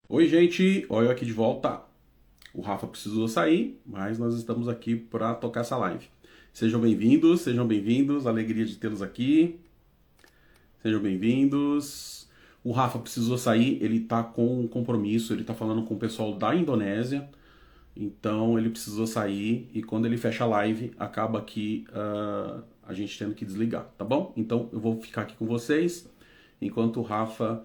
Oi, gente, olha eu aqui de volta. O Rafa precisou sair, mas nós estamos aqui para tocar essa live. Sejam bem-vindos, alegria de tê-los aqui. Sejam bem-vindos. O Rafa precisou sair, ele tá com um compromisso, ele tá falando com o pessoal da Indonésia, então ele precisou sair e quando ele fecha a live, acaba aqui a gente tendo que desligar, tá bom? Então eu vou ficar aqui com vocês enquanto o Rafa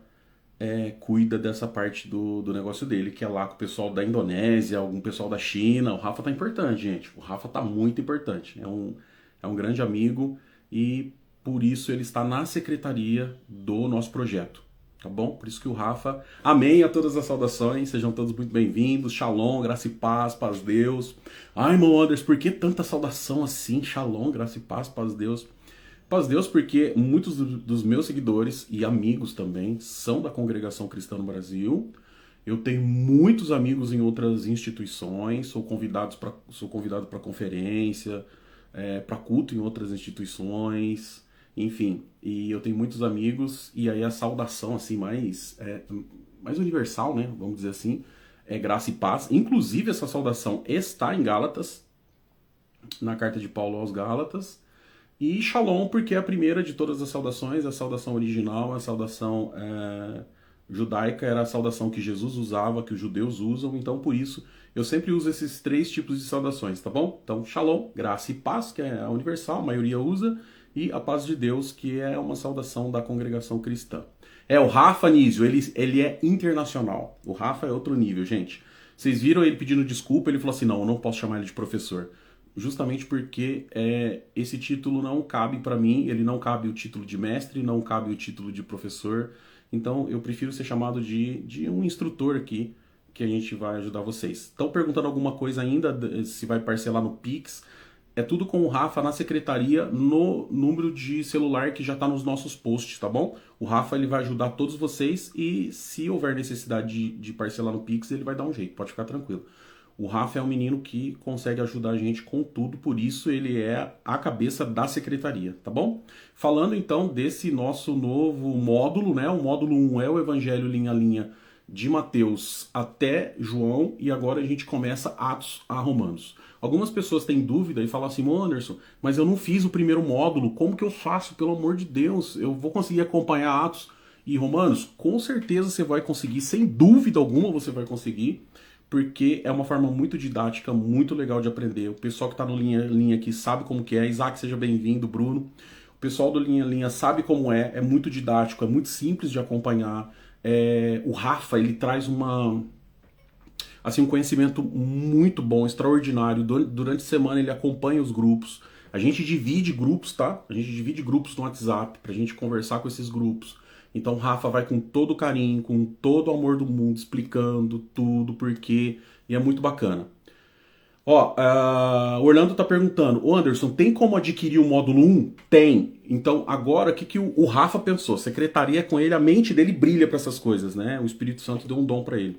cuida dessa parte do negócio dele, que é lá com o pessoal da Indonésia, algum pessoal da China. O Rafa tá importante, gente. O Rafa tá muito importante. É um grande amigo e por isso ele está na secretaria do nosso projeto. Tá bom? Por isso que o Rafa. Amém a todas as saudações, sejam todos muito bem-vindos. Shalom, graça e paz Deus. Ai, irmão Anderson, por que tanta saudação assim? Shalom, graça e paz Deus. Paz Deus, porque muitos dos meus seguidores e amigos também são da Congregação Cristã no Brasil. Eu tenho muitos amigos em outras instituições, sou convidado para conferência, para culto em outras instituições, enfim. E eu tenho muitos amigos, e aí a saudação assim mais universal, né? Vamos dizer assim, é graça e paz. Inclusive, essa saudação está em Gálatas, na carta de Paulo aos Gálatas. E Shalom, porque é a primeira de todas as saudações, a saudação original, a saudação judaica, era a saudação que Jesus usava, que os judeus usam, então por isso eu sempre uso esses três tipos de saudações, tá bom? Então, Shalom, graça e paz, que é a universal, a maioria usa, e a paz de Deus, que é uma saudação da congregação cristã. O Rafa Nísio, ele é internacional. O Rafa é outro nível, gente. Vocês viram ele pedindo desculpa, ele falou assim, não, eu não posso chamar ele de professor justamente porque esse título não cabe para mim, ele não cabe o título de mestre, não cabe o título de professor, então eu prefiro ser chamado de um instrutor aqui, que a gente vai ajudar vocês. Estão perguntando alguma coisa ainda, se vai parcelar no Pix, é tudo com o Rafa na secretaria, no número de celular que já está nos nossos posts, tá bom? O Rafa ele vai ajudar todos vocês e se houver necessidade de parcelar no Pix, ele vai dar um jeito, pode ficar tranquilo. O Rafa é um menino que consegue ajudar a gente com tudo, por isso ele é a cabeça da secretaria, tá bom? Falando então desse nosso novo módulo, né? O módulo 1 é o Evangelho linha a linha de Mateus até João e agora a gente começa Atos a Romanos. Algumas pessoas têm dúvida e falam assim, Anderson, mas eu não fiz o primeiro módulo, como que eu faço? Pelo amor de Deus, eu vou conseguir acompanhar Atos e Romanos? Com certeza você vai conseguir, sem dúvida alguma você vai conseguir, porque é uma forma muito didática, muito legal de aprender. O pessoal que está no linha aqui sabe como que é. Isaac, seja bem-vindo, Bruno. O pessoal do linha sabe como é muito didático, é muito simples de acompanhar. O Rafa, ele traz um conhecimento muito bom, extraordinário. Durante a semana ele acompanha os grupos. A gente divide grupos, tá? A gente divide grupos no WhatsApp pra gente conversar com esses grupos. Então o Rafa vai com todo o carinho, com todo o amor do mundo, explicando tudo, porquê, e é muito bacana. O Orlando tá perguntando, ô Anderson, tem como adquirir o módulo 1? Tem. Então agora, o que o Rafa pensou? Secretaria com ele, a mente dele brilha para essas coisas, né? O Espírito Santo deu um dom para ele.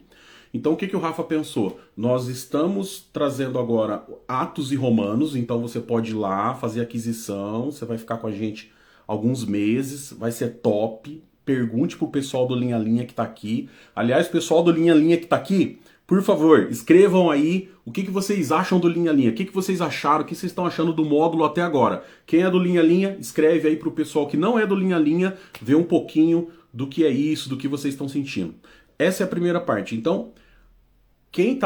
Então o que o Rafa pensou? Nós estamos trazendo agora Atos e Romanos, então você pode ir lá, fazer aquisição, você vai ficar com a gente alguns meses, vai ser top. Pergunte pro pessoal do Linha Linha que tá aqui. Aliás, pessoal do Linha Linha que tá aqui, por favor, escrevam aí o que vocês acham do Linha Linha, o que vocês acharam, o que vocês estão achando do módulo até agora. Quem é do Linha Linha, escreve aí pro pessoal que não é do Linha Linha, ver um pouquinho do que é isso, do que vocês estão sentindo. Essa é a primeira parte. Então, quem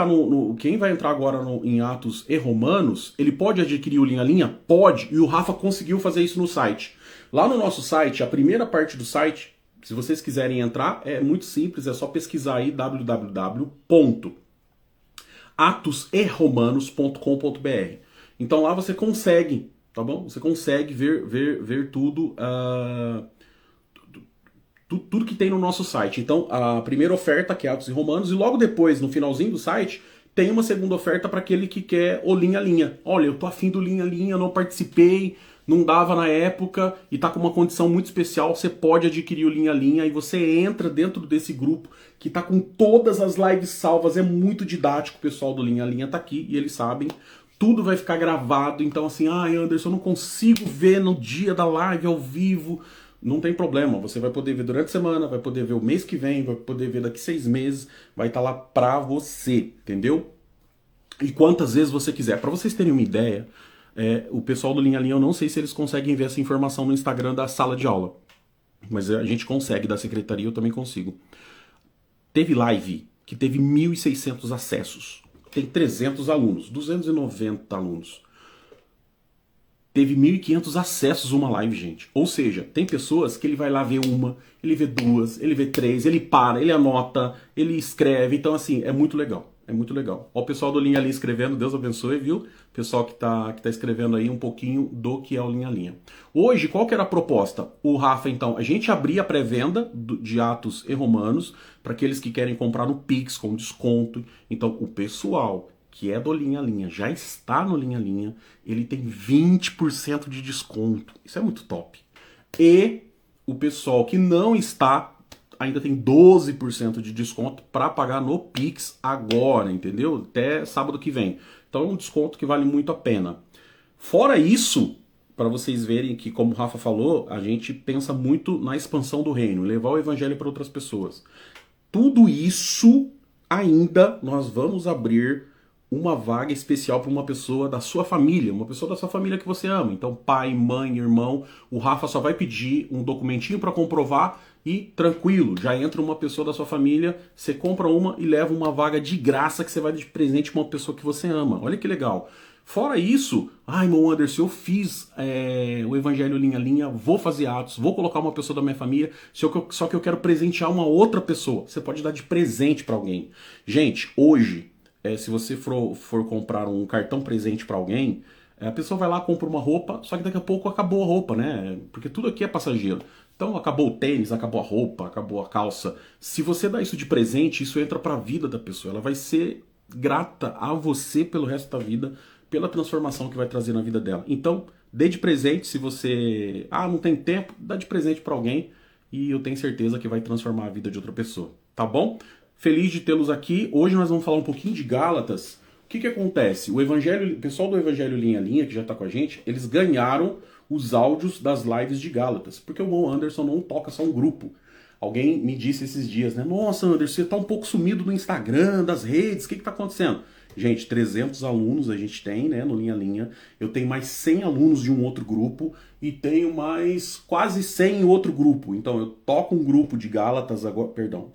vai entrar agora em Atos e Romanos, ele pode adquirir o Linha Linha? Pode, e o Rafa conseguiu fazer isso no site. Lá no nosso site, a primeira parte do site, se vocês quiserem entrar, é muito simples, é só pesquisar aí www.atoserromanos.com.br. Então lá você consegue, tá bom? Você consegue ver tudo, tudo que tem no nosso site. Então a primeira oferta que é Atos e Romanos, e logo depois, no finalzinho do site, tem uma segunda oferta para aquele que quer o Linha Linha. Olha, eu tô afim do Linha Linha, não participei, não dava na época e tá com uma condição muito especial, você pode adquirir o Linha Linha e você entra dentro desse grupo que tá com todas as lives salvas, é muito didático, o pessoal do Linha Linha tá aqui e eles sabem, tudo vai ficar gravado, então assim, Anderson, eu não consigo ver no dia da live ao vivo, não tem problema, você vai poder ver durante a semana, vai poder ver o mês que vem, vai poder ver daqui 6 meses, vai estar lá pra você, entendeu? E quantas vezes você quiser. Pra vocês terem uma ideia, o pessoal do Linha a Linha, eu não sei se eles conseguem ver essa informação no Instagram da sala de aula, mas a gente consegue, da secretaria eu também consigo. Teve live que teve 1.600 acessos, tem 300 alunos, 290 alunos. Teve 1.500 acessos uma live, gente. Ou seja, tem pessoas que ele vai lá ver uma, ele vê duas, ele vê três, ele para, ele anota, ele escreve. Então, assim, é muito legal. É muito legal. Ó, o pessoal do Linha a Linha escrevendo, Deus abençoe, viu? Pessoal que tá escrevendo aí um pouquinho do que é o Linha a Linha. Hoje, qual que era a proposta? O Rafa, então, a gente abria a pré-venda de Atos e Romanos para aqueles que querem comprar no Pix com desconto. Então, o pessoal que é do Linha a Linha, já está no Linha a Linha, ele tem 20% de desconto. Isso é muito top. E o pessoal que não está, ainda tem 12% de desconto para pagar no Pix agora, entendeu? Até sábado que vem. Então é um desconto que vale muito a pena. Fora isso, para vocês verem que, como o Rafa falou, a gente pensa muito na expansão do reino, levar o evangelho para outras pessoas. Tudo isso ainda nós vamos abrir uma vaga especial para uma pessoa da sua família, uma pessoa da sua família que você ama. Então, pai, mãe, irmão, o Rafa só vai pedir um documentinho para comprovar e tranquilo, já entra uma pessoa da sua família, você compra uma e leva uma vaga de graça que você vai dar de presente para uma pessoa que você ama. Olha que legal. Fora isso, irmão Anderson, eu fiz o Evangelho Linha a Linha, vou fazer Atos, vou colocar uma pessoa da minha família, só que eu quero presentear uma outra pessoa. Você pode dar de presente para alguém. Gente, hoje, se você for comprar um cartão presente para alguém, a pessoa vai lá, compra uma roupa, só que daqui a pouco acabou a roupa, né? Porque tudo aqui é passageiro. Então acabou o tênis, acabou a roupa, acabou a calça. Se você dá isso de presente, isso entra para a vida da pessoa. Ela vai ser grata a você pelo resto da vida, pela transformação que vai trazer na vida dela. Então, dê de presente. Se você não tem tempo, dá de presente para alguém e eu tenho certeza que vai transformar a vida de outra pessoa. Tá bom? Feliz de tê-los aqui. Hoje nós vamos falar um pouquinho de Gálatas. O que acontece? O pessoal do Evangelho Linha a Linha, que já está com a gente, eles ganharam os áudios das lives de Gálatas, porque o irmão Anderson não toca só um grupo. Alguém me disse esses dias, né? Nossa, Anderson, você está um pouco sumido no Instagram, das redes, o que está acontecendo? Gente, 300 alunos a gente tem, né, no Linha a Linha. Eu tenho mais 100 alunos de um outro grupo e tenho mais quase 100 em outro grupo. Então, eu toco um grupo de Gálatas,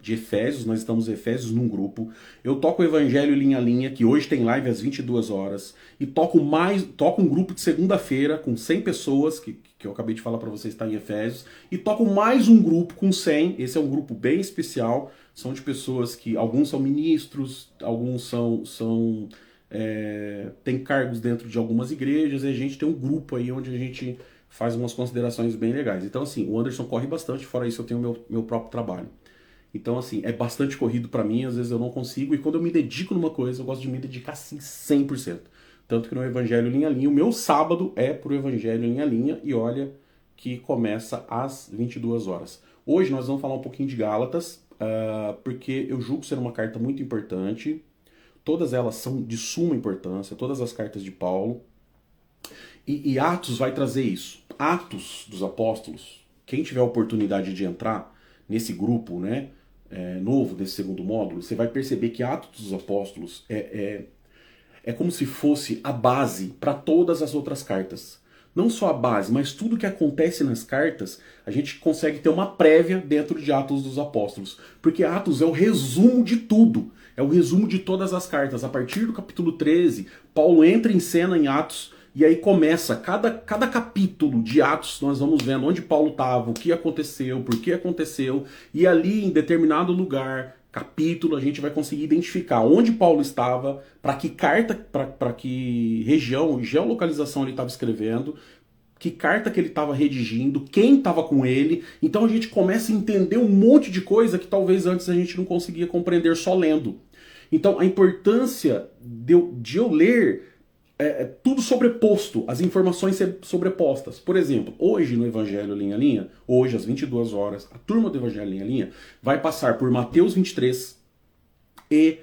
de Efésios, nós estamos Efésios num grupo. Eu toco o Evangelho Linha a Linha, que hoje tem live às 22 horas. E toco um grupo de segunda-feira com 100 pessoas, que eu acabei de falar para vocês, está em Efésios. E toco mais um grupo com 100, esse é um grupo bem especial. São de pessoas que, alguns são ministros, alguns têm cargos dentro de algumas igrejas, e a gente tem um grupo aí onde a gente faz umas considerações bem legais. Então, assim, o Anderson corre bastante, fora isso eu tenho meu próprio trabalho. Então, assim, é bastante corrido para mim, às vezes eu não consigo, e quando eu me dedico numa coisa, eu gosto de me dedicar, assim, 100%. Tanto que no Evangelho Linha a Linha, o meu sábado é pro Evangelho Linha a Linha, e olha que começa às 22 horas. Hoje nós vamos falar um pouquinho de Gálatas, porque eu julgo ser uma carta muito importante. Todas elas são de suma importância, todas as cartas de Paulo. E Atos vai trazer isso. Atos dos Apóstolos, quem tiver a oportunidade de entrar nesse grupo, né, novo, desse segundo módulo, você vai perceber que Atos dos Apóstolos é como se fosse a base para todas as outras cartas. Não só a base, mas tudo que acontece nas cartas, a gente consegue ter uma prévia dentro de Atos dos Apóstolos. Porque Atos é o resumo de tudo. É o resumo de todas as cartas. A partir do capítulo 13, Paulo entra em cena em Atos, e aí começa, cada capítulo de Atos, nós vamos vendo onde Paulo estava, o que aconteceu, por que aconteceu, e ali em determinado lugar, capítulo, a gente vai conseguir identificar onde Paulo estava, para que carta, para que região, geolocalização ele estava escrevendo, que carta que ele estava redigindo, quem estava com ele. Então a gente começa a entender um monte de coisa que talvez antes a gente não conseguia compreender só lendo. Então a importância de eu ler tudo sobreposto, as informações sobrepostas. Por exemplo, hoje no Evangelho Linha a Linha, hoje às 22 horas, a turma do Evangelho Linha a Linha vai passar por Mateus 23 e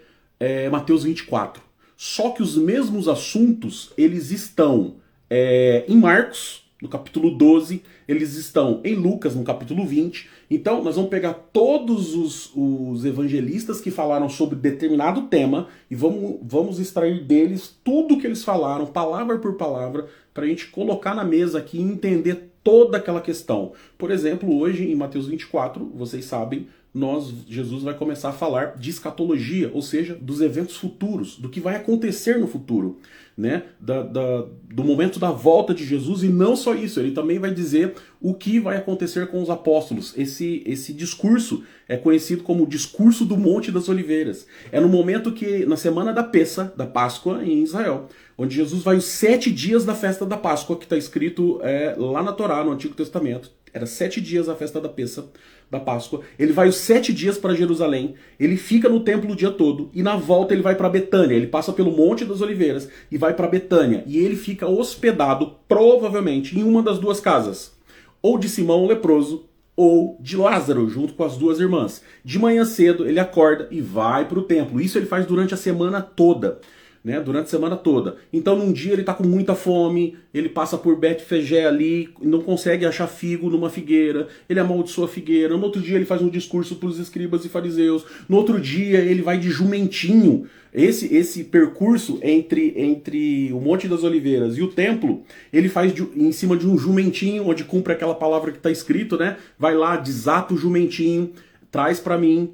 Mateus 24. Só que os mesmos assuntos, eles estão em Marcos, no capítulo 12, eles estão em Lucas, no capítulo 20. Então, nós vamos pegar todos os evangelistas que falaram sobre determinado tema e vamos extrair deles tudo que eles falaram, palavra por palavra, para a gente colocar na mesa aqui e entender toda aquela questão. Por exemplo, hoje em Mateus 24, vocês sabem, Jesus vai começar a falar de escatologia, ou seja, dos eventos futuros, do que vai acontecer no futuro, né? Do momento da volta de Jesus, e não só isso, ele também vai dizer o que vai acontecer com os apóstolos. Esse discurso é conhecido como o discurso do Monte das Oliveiras. É no momento que, na semana da Pessa, da Páscoa em Israel, onde Jesus vai os 7 dias da festa da Páscoa, que está escrito lá na Torá, no Antigo Testamento. Era 7 dias a festa da Pessa, da Páscoa. Ele vai os 7 dias para Jerusalém, ele fica no templo o dia todo, e na volta ele vai para Betânia. Ele passa pelo Monte das Oliveiras e vai para Betânia. E ele fica hospedado, provavelmente, em uma das duas casas. Ou de Simão o leproso, ou de Lázaro, junto com as duas irmãs. De manhã cedo, ele acorda e vai para o templo. Isso ele faz durante a semana toda. Né, durante a semana toda. Então num dia ele está com muita fome, ele passa por Betfagé ali, não consegue achar figo numa figueira, ele amaldiçoa a figueira, no outro dia ele faz um discurso para os escribas e fariseus, no outro dia ele vai de jumentinho. Esse percurso entre o Monte das Oliveiras e o templo, ele faz em cima de um jumentinho, onde cumpre aquela palavra que está escrito, né? Vai lá, desata o jumentinho, traz para mim,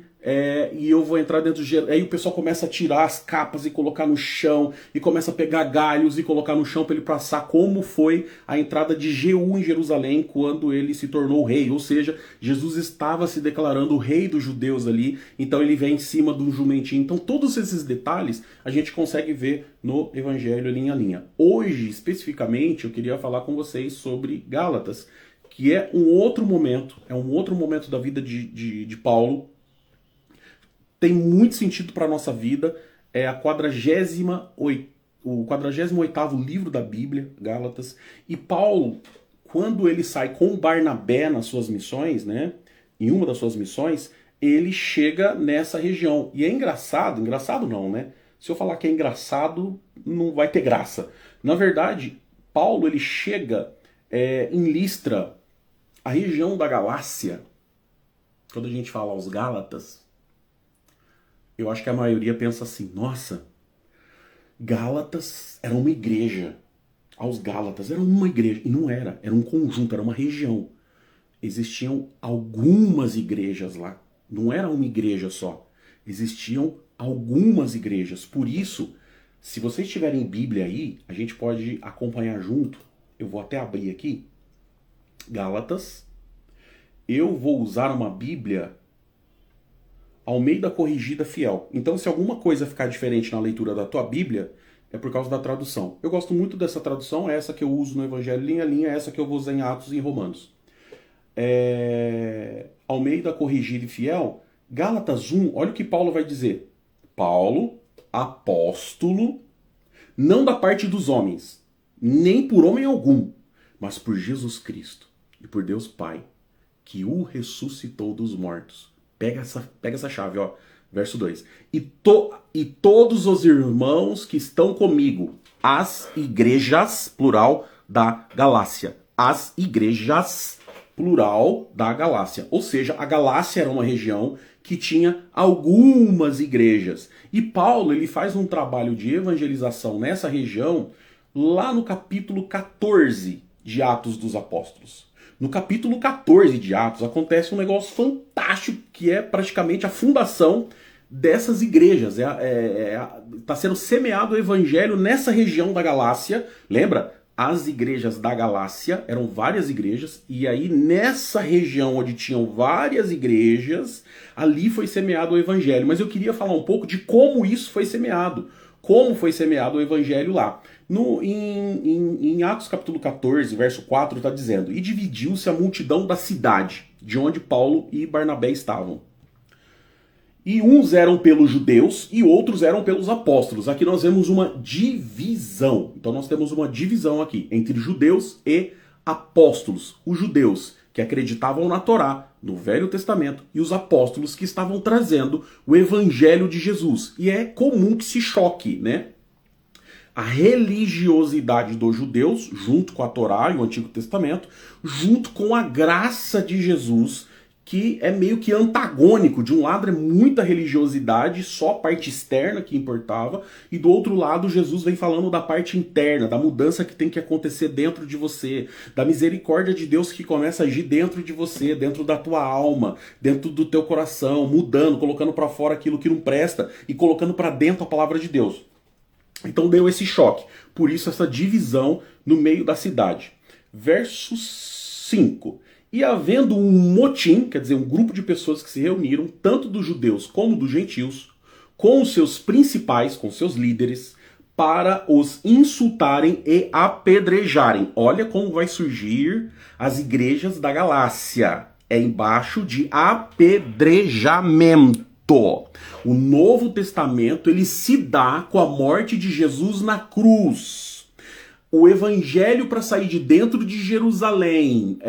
e eu vou entrar dentro de... Aí o pessoal começa a tirar as capas e colocar no chão, e começa a pegar galhos e colocar no chão para ele passar, como foi a entrada de Jeú em Jerusalém quando ele se tornou rei. Ou seja, Jesus estava se declarando o rei dos judeus ali, então ele vem em cima do jumentinho. Então todos esses detalhes a gente consegue ver no Evangelho linha a linha. Hoje, especificamente, eu queria falar com vocês sobre Gálatas, que é um outro momento da vida de Paulo. Tem muito sentido para a nossa vida, é o 48º livro da Bíblia, Gálatas, e Paulo, quando ele sai com Barnabé nas suas missões, né, em uma das suas missões, ele chega nessa região, e é engraçado não, né, se eu falar que é engraçado, não vai ter graça. Na verdade, Paulo, ele chega em Listra, a região da Galácia. Quando a gente fala aos Gálatas, eu acho que a maioria pensa assim, nossa, Gálatas era uma igreja. Aos Gálatas era uma igreja. E não era, era um conjunto, era uma região. Existiam algumas igrejas lá. Não era uma igreja só. Existiam algumas igrejas. Por isso, se vocês tiverem Bíblia aí, a gente pode acompanhar junto. Eu vou até abrir aqui. Gálatas. Eu vou usar uma Bíblia Almeida Corrigida Fiel. Então, se alguma coisa ficar diferente na leitura da tua Bíblia, é por causa da tradução. Eu gosto muito dessa tradução, é essa que eu uso no Evangelho linha a linha, é essa que eu vou usar em Atos e em Romanos. Almeida Corrigida e Fiel, Gálatas 1, olha o que Paulo vai dizer. Paulo, apóstolo, não da parte dos homens, nem por homem algum, mas por Jesus Cristo e por Deus Pai, que o ressuscitou dos mortos. Pega essa chave, ó. Verso 2. E todos os irmãos que estão comigo, as igrejas, plural, da Galácia. As igrejas, plural, da Galácia. Ou seja, a Galácia era uma região que tinha algumas igrejas. E Paulo, ele faz um trabalho de evangelização nessa região lá no capítulo 14 de Atos dos Apóstolos. No capítulo 14 de Atos acontece um negócio fantástico que é praticamente a fundação dessas igrejas. Está sendo semeado o evangelho nessa região da Galácia. Lembra? As igrejas da Galácia eram várias igrejas, e aí nessa região onde tinham várias igrejas, ali foi semeado o evangelho. Mas eu queria falar um pouco de como isso foi semeado. Como foi semeado o evangelho lá. Em Atos capítulo 14, verso 4, está dizendo: E dividiu-se a multidão da cidade, de onde Paulo e Barnabé estavam. E uns eram pelos judeus e outros eram pelos apóstolos. Aqui nós vemos uma divisão. Então nós temos uma divisão aqui entre judeus e apóstolos. Os judeus que acreditavam na Torá, no Velho Testamento, e os apóstolos que estavam trazendo o evangelho de Jesus. E é comum que se choque, né? a religiosidade dos judeus, junto com a Torá e o Antigo Testamento, junto com a graça de Jesus, que é meio que antagônico. De um lado é muita religiosidade, só a parte externa que importava, e do outro lado Jesus vem falando da parte interna, da mudança que tem que acontecer dentro de você, da misericórdia de Deus que começa a agir dentro de você, dentro da tua alma, dentro do teu coração, mudando, colocando para fora aquilo que não presta e colocando para dentro a palavra de Deus. Então deu esse choque, por isso essa divisão no meio da cidade. Verso 5. E havendo um motim, quer dizer, um grupo de pessoas que se reuniram, tanto dos judeus como dos gentios, com os seus principais, com seus líderes, para os insultarem e apedrejarem. Olha como vai surgir as igrejas da Galácia. É embaixo de apedrejamento. O Novo Testamento, ele se dá com a morte de Jesus na cruz. O evangelho para sair de dentro de Jerusalém,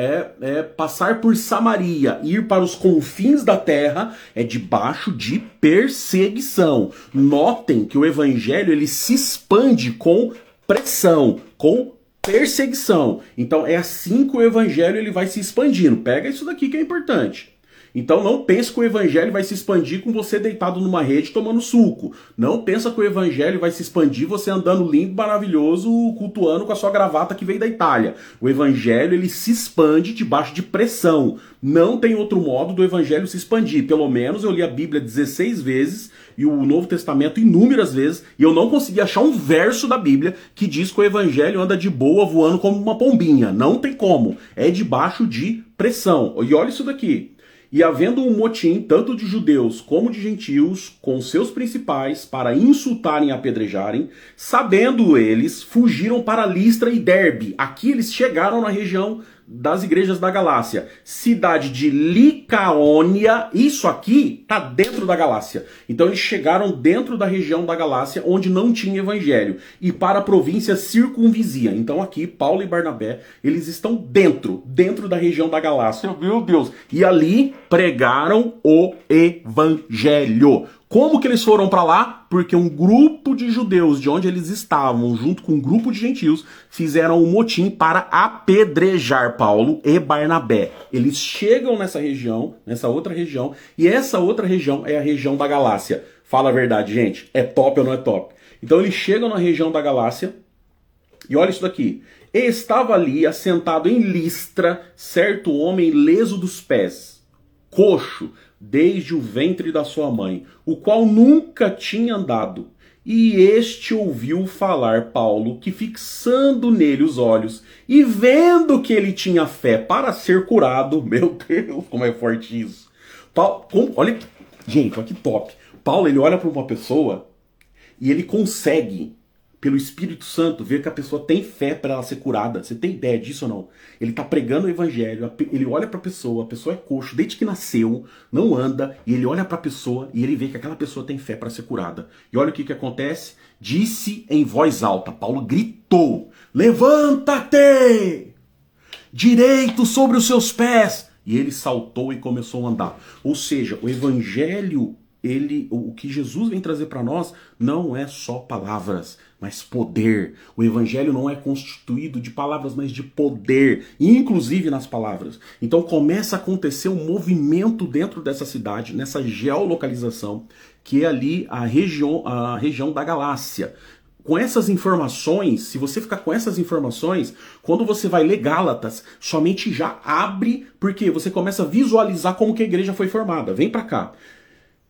passar por Samaria, ir para os confins da terra, é debaixo de perseguição. Notem que o evangelho ele se expande com pressão, com perseguição. Então é assim que o evangelho ele vai se expandindo. Pega isso daqui que é importante. Então não pense que o evangelho vai se expandir com você deitado numa rede tomando suco. Não pensa que o evangelho vai se expandir você andando lindo, maravilhoso, cultuando com a sua gravata que veio da Itália. O evangelho ele se expande debaixo de pressão. Não tem outro modo do evangelho se expandir. Pelo menos eu li a Bíblia 16 vezes e o Novo Testamento inúmeras vezes e eu não consegui achar um verso da Bíblia que diz que o evangelho anda de boa voando como uma pombinha. Não tem como. É debaixo de pressão. E olha isso daqui. E havendo um motim, tanto de judeus como de gentios, com seus principais, para insultarem e apedrejarem, sabendo eles, fugiram para Listra e Derbe. Aqui eles chegaram na região das igrejas da Galácia. Cidade de Licaônia, isso aqui está dentro da Galácia. Então eles chegaram dentro da região da Galácia, onde não tinha evangelho, e para a província circunvizinha. Então aqui, Paulo e Barnabé, eles estão dentro da região da Galácia. Meu Deus! E ali pregaram o evangelho. Como que eles foram para lá? Porque um grupo de judeus, de onde eles estavam, junto com um grupo de gentios, fizeram um motim para apedrejar Paulo e Barnabé. Eles chegam nessa região, nessa outra região, e essa outra região é a região da Galácia. Fala a verdade, gente. É top ou não é top? Então eles chegam na região da Galácia, e olha isso daqui. E estava ali, assentado em Listra, certo homem leso dos pés, coxo, desde o ventre da sua mãe, o qual nunca tinha andado. E este ouviu falar Paulo, que fixando nele os olhos, e vendo que ele tinha fé para ser curado, meu Deus, como é forte isso. Paulo, olha, gente, olha que top. Paulo, ele olha para uma pessoa e ele consegue, pelo Espírito Santo, ver que a pessoa tem fé para ela ser curada. Você tem ideia disso ou não? Ele está pregando o evangelho, ele olha para a pessoa é coxo, desde que nasceu, não anda, e ele olha para a pessoa e ele vê que aquela pessoa tem fé para ser curada. E olha o que acontece. Disse em voz alta, Paulo gritou, levanta-te, direito sobre os seus pés. E ele saltou e começou a andar. Ou seja, o evangelho, o que Jesus vem trazer para nós não é só palavras, mas poder. O evangelho não é constituído de palavras, mas de poder, inclusive nas palavras. Então começa a acontecer um movimento dentro dessa cidade, nessa geolocalização, que é ali a região da Galácia. Com essas informações, se você ficar com essas informações, quando você vai ler Gálatas, sua mente já abre, porque você começa a visualizar como que a igreja foi formada. Vem para cá.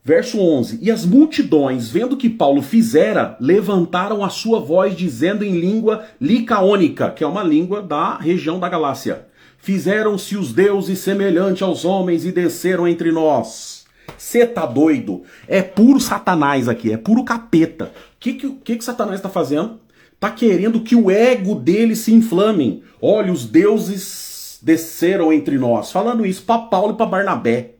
Verso 11, e as multidões, vendo que Paulo fizera, levantaram a sua voz, dizendo em língua licaônica, que é uma língua da região da Galácia. Fizeram-se os deuses semelhante aos homens e desceram entre nós. Cê tá doido? É puro Satanás aqui, é puro capeta. O que Satanás está fazendo? Tá querendo que o ego dele se inflame. Olha, os deuses desceram entre nós. Falando isso para Paulo e para Barnabé,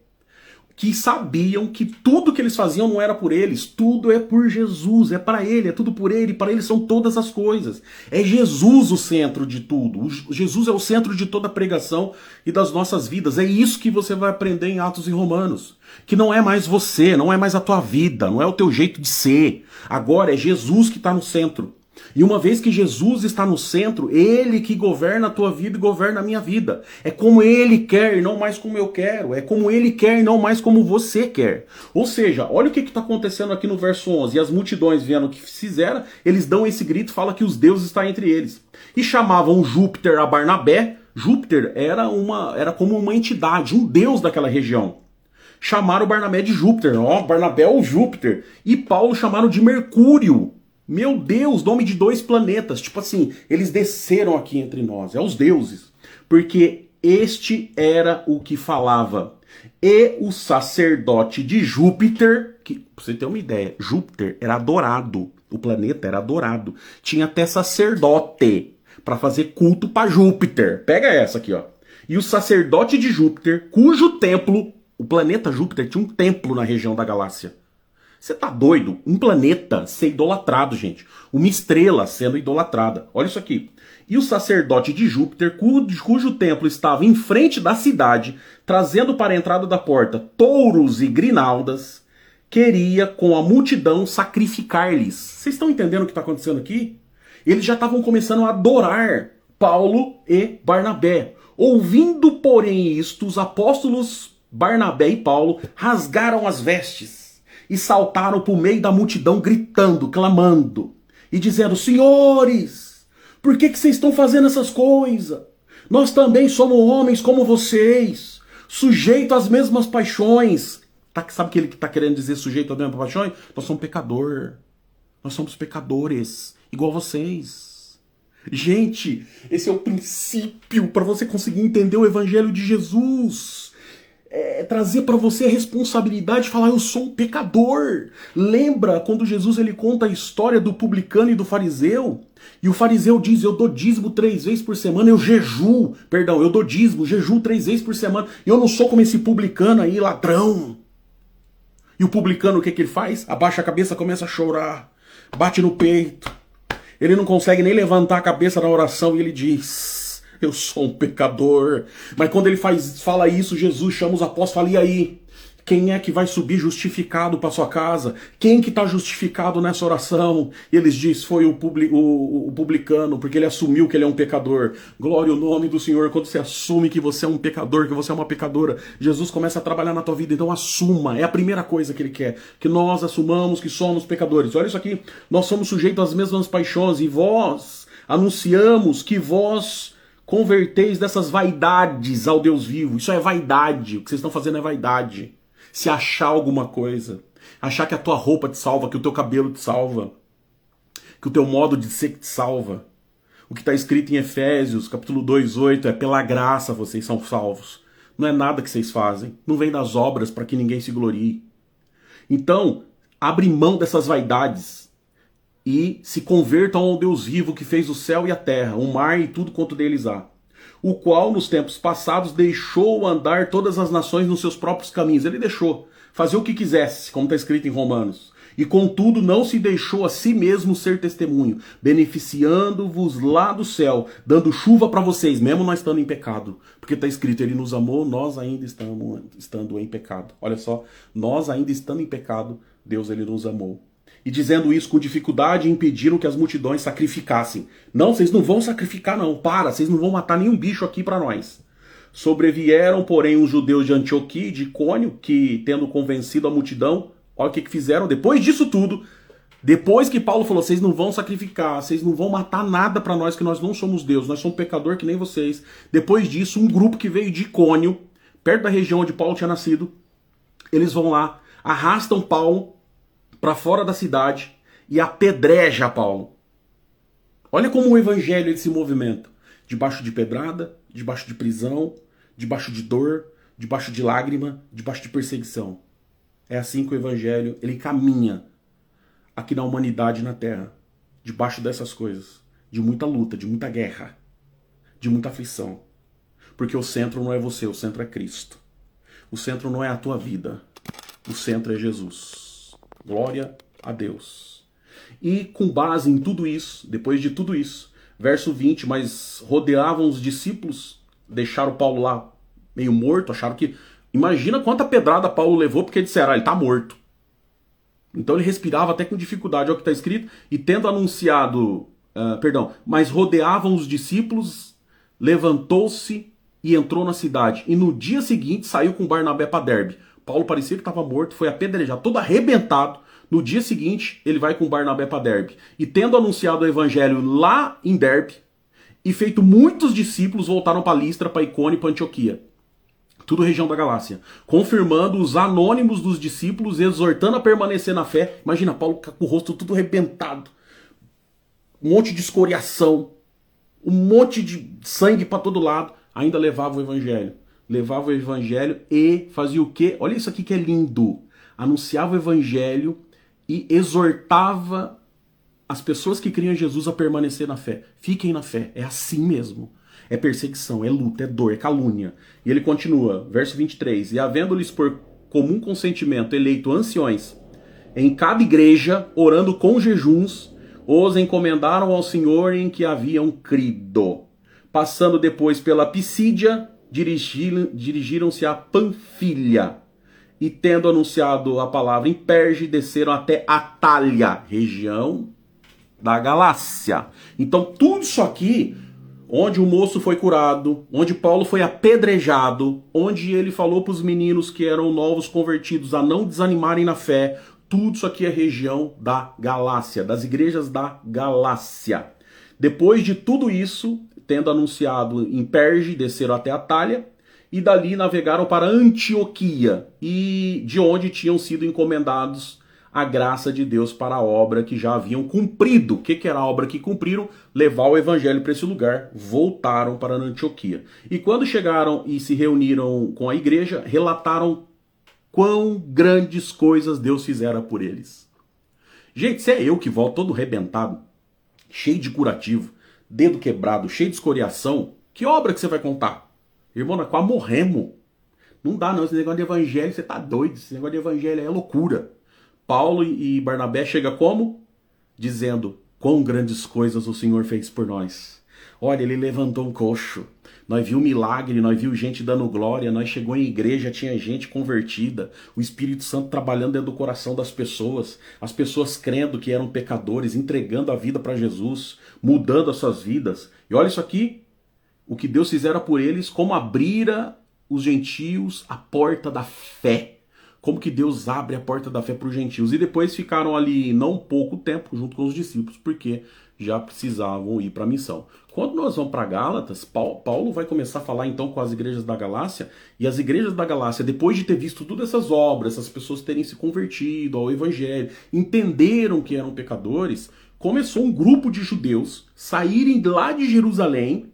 que sabiam que tudo que eles faziam não era por eles, tudo é por Jesus, é para ele, é tudo por ele, para ele são todas as coisas. É Jesus o centro de tudo, Jesus é o centro de toda a pregação e das nossas vidas. É isso que você vai aprender em Atos e Romanos, que não é mais você, não é mais a tua vida, não é o teu jeito de ser. Agora é Jesus que está no centro. E uma vez que Jesus está no centro, ele que governa a tua vida e governa a minha vida. É como ele quer e não mais como eu quero. É como ele quer e não mais como você quer. Ou seja, olha o que está acontecendo aqui no verso 11. E as multidões vendo o que fizeram, eles dão esse grito e falam que os deuses estão entre eles. E chamavam Júpiter a Barnabé. Júpiter era como uma entidade, um deus daquela região. Chamaram Barnabé de Júpiter. Ó, Barnabé ou Júpiter. E Paulo chamaram de Mercúrio. Meu Deus, nome de dois planetas. Tipo assim, eles desceram aqui entre nós. É os deuses. Porque este era o que falava. E o sacerdote de Júpiter, que pra você ter uma ideia, Júpiter era adorado. O planeta era adorado. Tinha até sacerdote para fazer culto para Júpiter. Pega essa aqui, ó. E o sacerdote de Júpiter, cujo templo, o planeta Júpiter tinha um templo na região da galáxia. Você tá doido? Um planeta ser idolatrado, gente. Uma estrela sendo idolatrada. Olha isso aqui. E o sacerdote de Júpiter, cujo templo estava em frente da cidade, trazendo para a entrada da porta touros e grinaldas, queria com a multidão sacrificar-lhes. Vocês estão entendendo o que está acontecendo aqui? Eles já estavam começando a adorar Paulo e Barnabé. Ouvindo, porém, isto, os apóstolos Barnabé e Paulo rasgaram as vestes e saltaram por meio da multidão gritando, clamando e dizendo: senhores, por que vocês estão fazendo essas coisas? Nós também somos homens como vocês, sujeitos às mesmas paixões. Sabe o que ele está querendo dizer, sujeito às mesmas paixões? Nós somos pecador. Nós somos pecadores, igual vocês. Gente, esse é o princípio para você conseguir entender o evangelho de Jesus. Trazer para você a responsabilidade de falar: eu sou um pecador. Lembra quando Jesus ele conta a história do publicano e do fariseu? E o fariseu diz: eu dou dízimo 3 vezes por semana, eu dou dízimo, jejuo 3 vezes por semana. E eu não sou como esse publicano aí, ladrão. E o publicano, o que ele faz? Abaixa a cabeça, começa a chorar, bate no peito. Ele não consegue nem levantar a cabeça na oração e ele diz: eu sou um pecador. Mas quando ele fala isso, Jesus chama os apóstolos e fala: e aí? Quem é que vai subir justificado para sua casa? Quem que está justificado nessa oração? E eles dizem: foi o publicano, porque ele assumiu que ele é um pecador. Glória ao nome do Senhor. Quando você assume que você é um pecador, que você é uma pecadora, Jesus começa a trabalhar na tua vida. Então assuma, é a primeira coisa que ele quer, que nós assumamos que somos pecadores. Olha isso aqui, nós somos sujeitos às mesmas paixões, e vós anunciamos que vós converteis dessas vaidades ao Deus vivo. Isso é vaidade, o que vocês estão fazendo é vaidade. Se achar alguma coisa, achar que a tua roupa te salva, que o teu cabelo te salva, que o teu modo de ser te salva. O que está escrito em Efésios, capítulo 2:8, é: pela graça vocês são salvos. Não é nada que vocês fazem, não vem das obras para que ninguém se glorie. Então, abre mão dessas vaidades e se convertam ao Deus vivo que fez o céu e a terra, o mar e tudo quanto deles há, o qual nos tempos passados deixou andar todas as nações nos seus próprios caminhos. Ele deixou fazer o que quisesse, como está escrito em Romanos. E contudo não se deixou a si mesmo ser testemunho, beneficiando-vos lá do céu, dando chuva para vocês, mesmo nós estando em pecado. Porque está escrito: ele nos amou, nós ainda estando em pecado. Olha só, nós ainda estando em pecado, Deus ele nos amou. E dizendo isso com dificuldade, impediram que as multidões sacrificassem. Não, vocês não vão sacrificar não, vocês não vão matar nenhum bicho aqui para nós. Sobrevieram, porém, os judeus de Antioquia e de Icônio, que, tendo convencido a multidão, olha o que fizeram depois disso tudo. Depois que Paulo falou: vocês não vão sacrificar, vocês não vão matar nada para nós, que nós não somos Deus, nós somos pecador que nem vocês. Depois disso, um grupo que veio de Icônio, perto da região onde Paulo tinha nascido, eles vão lá, arrastam Paulo para fora da cidade e apedreja Paulo. Olha como o evangelho ele se movimenta. Debaixo de pedrada, debaixo de prisão, debaixo de dor, debaixo de lágrima, debaixo de perseguição. É assim que o evangelho ele caminha aqui na humanidade e na terra. Debaixo dessas coisas. De muita luta, de muita guerra, de muita aflição. Porque o centro não é você, o centro é Cristo. O centro não é a tua vida. O centro é Jesus. Glória a Deus. E com base em tudo isso, depois de tudo isso, verso 20, mas rodeavam os discípulos, deixaram Paulo lá meio morto, acharam que... Imagina quanta pedrada Paulo levou, porque disseram: ele está morto. Então ele respirava até com dificuldade, é o que está escrito: e tendo anunciado mas rodeavam os discípulos, levantou-se e entrou na cidade. E no dia seguinte saiu com Barnabé para Derbe. Paulo parecia que estava morto, foi apedrejado, todo arrebentado. No dia seguinte, ele vai com Barnabé para Derbe. E tendo anunciado o evangelho lá em Derbe, e feito muitos discípulos, voltaram para Listra, para Icônio e para Antioquia. Tudo região da Galácia. Confirmando os anônimos dos discípulos, exortando a permanecer na fé. Imagina, Paulo com o rosto tudo arrebentado. Um monte de escoriação. Um monte de sangue para todo lado. Ainda levava o evangelho. Levava o evangelho e fazia o quê? Olha isso aqui que é lindo. Anunciava o evangelho e exortava as pessoas que criam em Jesus a permanecer na fé. Fiquem na fé. É assim mesmo. É perseguição, é luta, é dor, é calúnia. E ele continua, verso 23. E havendo-lhes por comum consentimento eleito anciões em cada igreja, orando com jejuns, os encomendaram ao Senhor em que haviam crido. Passando depois pela Pisídia, dirigiram-se a Panfilha. E tendo anunciado a palavra em Perge, desceram até Atália, região da Galácia. Então tudo isso aqui, onde o moço foi curado, onde Paulo foi apedrejado, onde ele falou para os meninos que eram novos convertidos a não desanimarem na fé, tudo isso aqui é região da Galácia, das igrejas da Galácia. Depois de tudo isso, tendo anunciado em Perge, desceram até Atália, e dali navegaram para Antioquia, e de onde tinham sido encomendados a graça de Deus para a obra que já haviam cumprido. O que era a obra que cumpriram? Levar o evangelho para esse lugar. Voltaram para Antioquia. E quando chegaram e se reuniram com a igreja, relataram quão grandes coisas Deus fizera por eles. Gente, se é eu que volto todo arrebentado, cheio de curativo, dedo quebrado, cheio de escoriação, que obra que você vai contar? Irmão, nós quase morremos. Não dá não, esse negócio de evangelho, você tá doido, esse negócio de evangelho é loucura. Paulo e Barnabé chega como? Dizendo, quão grandes coisas o Senhor fez por nós. Olha, ele levantou um coxo. Nós viu milagre, nós viu gente dando glória, nós chegou em igreja, tinha gente convertida, o Espírito Santo trabalhando dentro do coração das pessoas, as pessoas crendo que eram pecadores, entregando a vida para Jesus, mudando as suas vidas. E olha isso aqui, o que Deus fizera por eles, como abrira os gentios a porta da fé. Como que Deus abre a porta da fé para os gentios. E depois ficaram ali não pouco tempo junto com os discípulos, porque já precisavam ir para a missão. Quando nós vamos para Gálatas, Paulo vai começar a falar então com as igrejas da Galácia, e as igrejas da Galácia, depois de ter visto todas essas obras, essas pessoas terem se convertido ao evangelho, entenderam que eram pecadores, começou um grupo de judeus saírem lá de Jerusalém,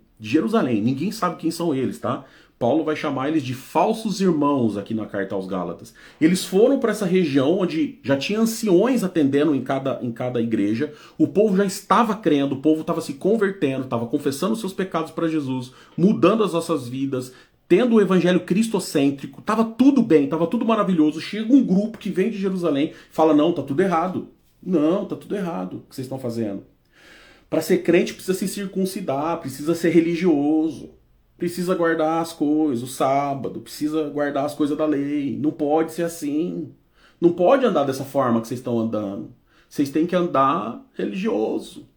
ninguém sabe quem são eles, tá? Paulo vai chamar eles de falsos irmãos aqui na carta aos Gálatas. Eles foram para essa região onde já tinha anciões atendendo em cada igreja, o povo já estava crendo, o povo estava se convertendo, estava confessando seus pecados para Jesus, mudando as nossas vidas, tendo o evangelho cristocêntrico, estava tudo bem, estava tudo maravilhoso. Chega um grupo que vem de Jerusalém e fala, não, tá tudo errado. Não, tá tudo errado o que vocês estão fazendo. Para ser crente precisa se circuncidar, precisa ser religioso. Precisa guardar as coisas, o sábado, precisa guardar as coisas da lei. Não pode ser assim. Não pode andar dessa forma que vocês estão andando. Vocês têm que andar religioso.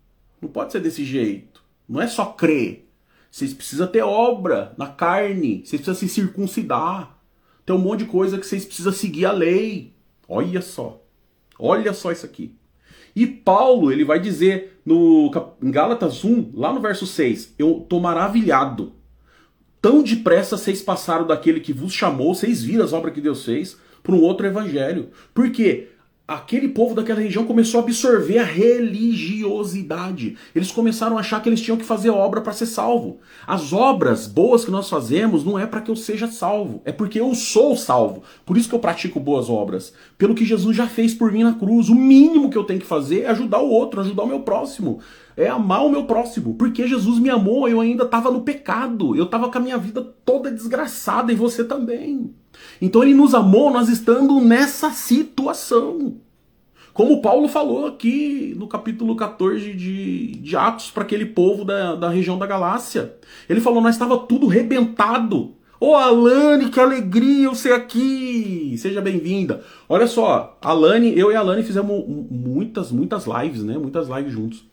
Não pode ser desse jeito. Não é só crer. Vocês precisam ter obra na carne. Vocês precisam se circuncidar. Tem um monte de coisa que vocês precisam seguir a lei. Olha só. Olha só isso aqui. E Paulo, ele vai dizer em Gálatas 1, lá no verso 6, eu estou maravilhado. Tão depressa vocês passaram daquele que vos chamou, vocês viram as obras que Deus fez, para um outro evangelho. Por quê? Aquele povo daquela região começou a absorver a religiosidade. Eles começaram a achar que eles tinham que fazer obra para ser salvo. As obras boas que nós fazemos não é para que eu seja salvo, é porque eu sou salvo. Por isso que eu pratico boas obras. Pelo que Jesus já fez por mim na cruz. O mínimo que eu tenho que fazer é ajudar o outro, ajudar o meu próximo. É amar o meu próximo. Porque Jesus me amou, eu ainda estava no pecado. Eu estava com a minha vida toda desgraçada e você também. Então ele nos amou, nós estando nessa situação. Como Paulo falou aqui no capítulo 14 de Atos para aquele povo da região da Galácia. Ele falou, nós estava tudo rebentado. Ô Alane, que alegria eu ser aqui! Seja bem-vinda. Olha só, eu e a Alane fizemos muitas lives, né? Muitas lives juntos.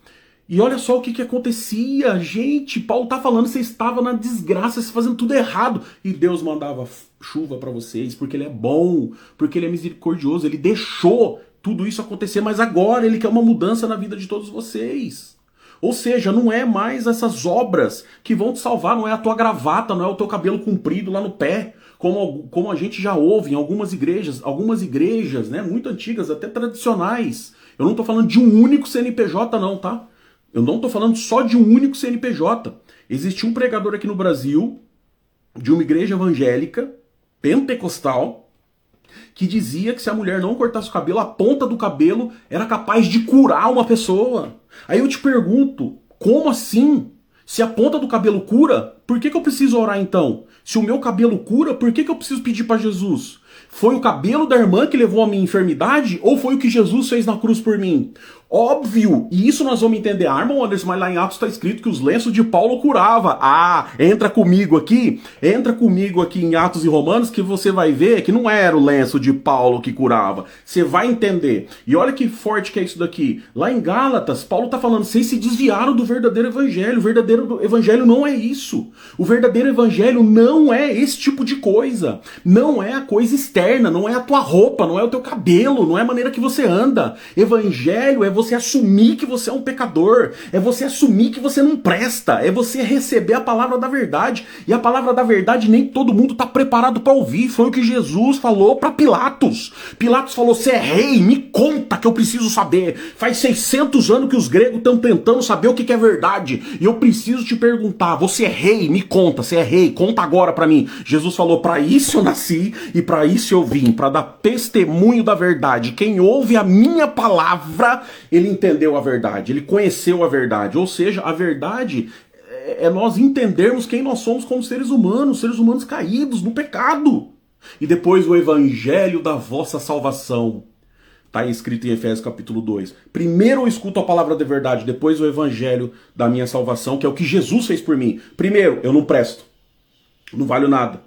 E olha só o que acontecia, gente. Paulo tá falando, você estava na desgraça, você fazendo tudo errado. E Deus mandava chuva para vocês, porque ele é bom, porque ele é misericordioso. Ele deixou tudo isso acontecer, mas agora ele quer uma mudança na vida de todos vocês. Ou seja, não é mais essas obras que vão te salvar, não é a tua gravata, não é o teu cabelo comprido lá no pé, como a gente já ouve em algumas igrejas, né, muito antigas, até tradicionais. Eu não estou falando de um único CNPJ não, tá? Eu não estou falando só de um único CNPJ. Existe um pregador aqui no Brasil, de uma igreja evangélica, pentecostal, que dizia que se a mulher não cortasse o cabelo, a ponta do cabelo era capaz de curar uma pessoa. Aí eu te pergunto, como assim? Se a ponta do cabelo cura, por que eu preciso orar então? Se o meu cabelo cura, por que eu preciso pedir para Jesus? Foi o cabelo da irmã que levou a minha enfermidade ou foi o que Jesus fez na cruz por mim? Óbvio, e isso nós vamos entender. Ah, irmão Anderson, mas lá em Atos está escrito que os lenços de Paulo curava. Ah, entra comigo aqui em Atos e Romanos que você vai ver que não era o lenço de Paulo que curava. Você vai entender. E olha que forte que é isso daqui. Lá em Gálatas, Paulo está falando, vocês se desviaram do verdadeiro evangelho. O verdadeiro evangelho não é isso. O verdadeiro evangelho não é esse tipo de coisa. Não é a coisa externa, não é a tua roupa, não é o teu cabelo, não é a maneira que você anda. Evangelho é você assumir que você é um pecador, é você assumir que você não presta, é você receber a palavra da verdade, e a palavra da verdade nem todo mundo está preparado para ouvir. Foi o que Jesus falou para Pilatos. Pilatos falou, você é rei, me conta que eu preciso saber. Faz 600 anos que os gregos estão tentando saber o que é verdade, e eu preciso te perguntar, você é rei, me conta, você é rei, conta agora para mim. Jesus falou, para isso eu nasci, e para isso eu vim, para dar testemunho da verdade. Quem ouve a minha palavra, ele entendeu a verdade, ele conheceu a verdade. Ou seja, a verdade é nós entendermos quem nós somos como seres humanos caídos no pecado. E depois o evangelho da vossa salvação. Está escrito em Efésios capítulo 2. Primeiro eu escuto a palavra da verdade, depois o evangelho da minha salvação, que é o que Jesus fez por mim. Primeiro, eu não presto, não valho nada.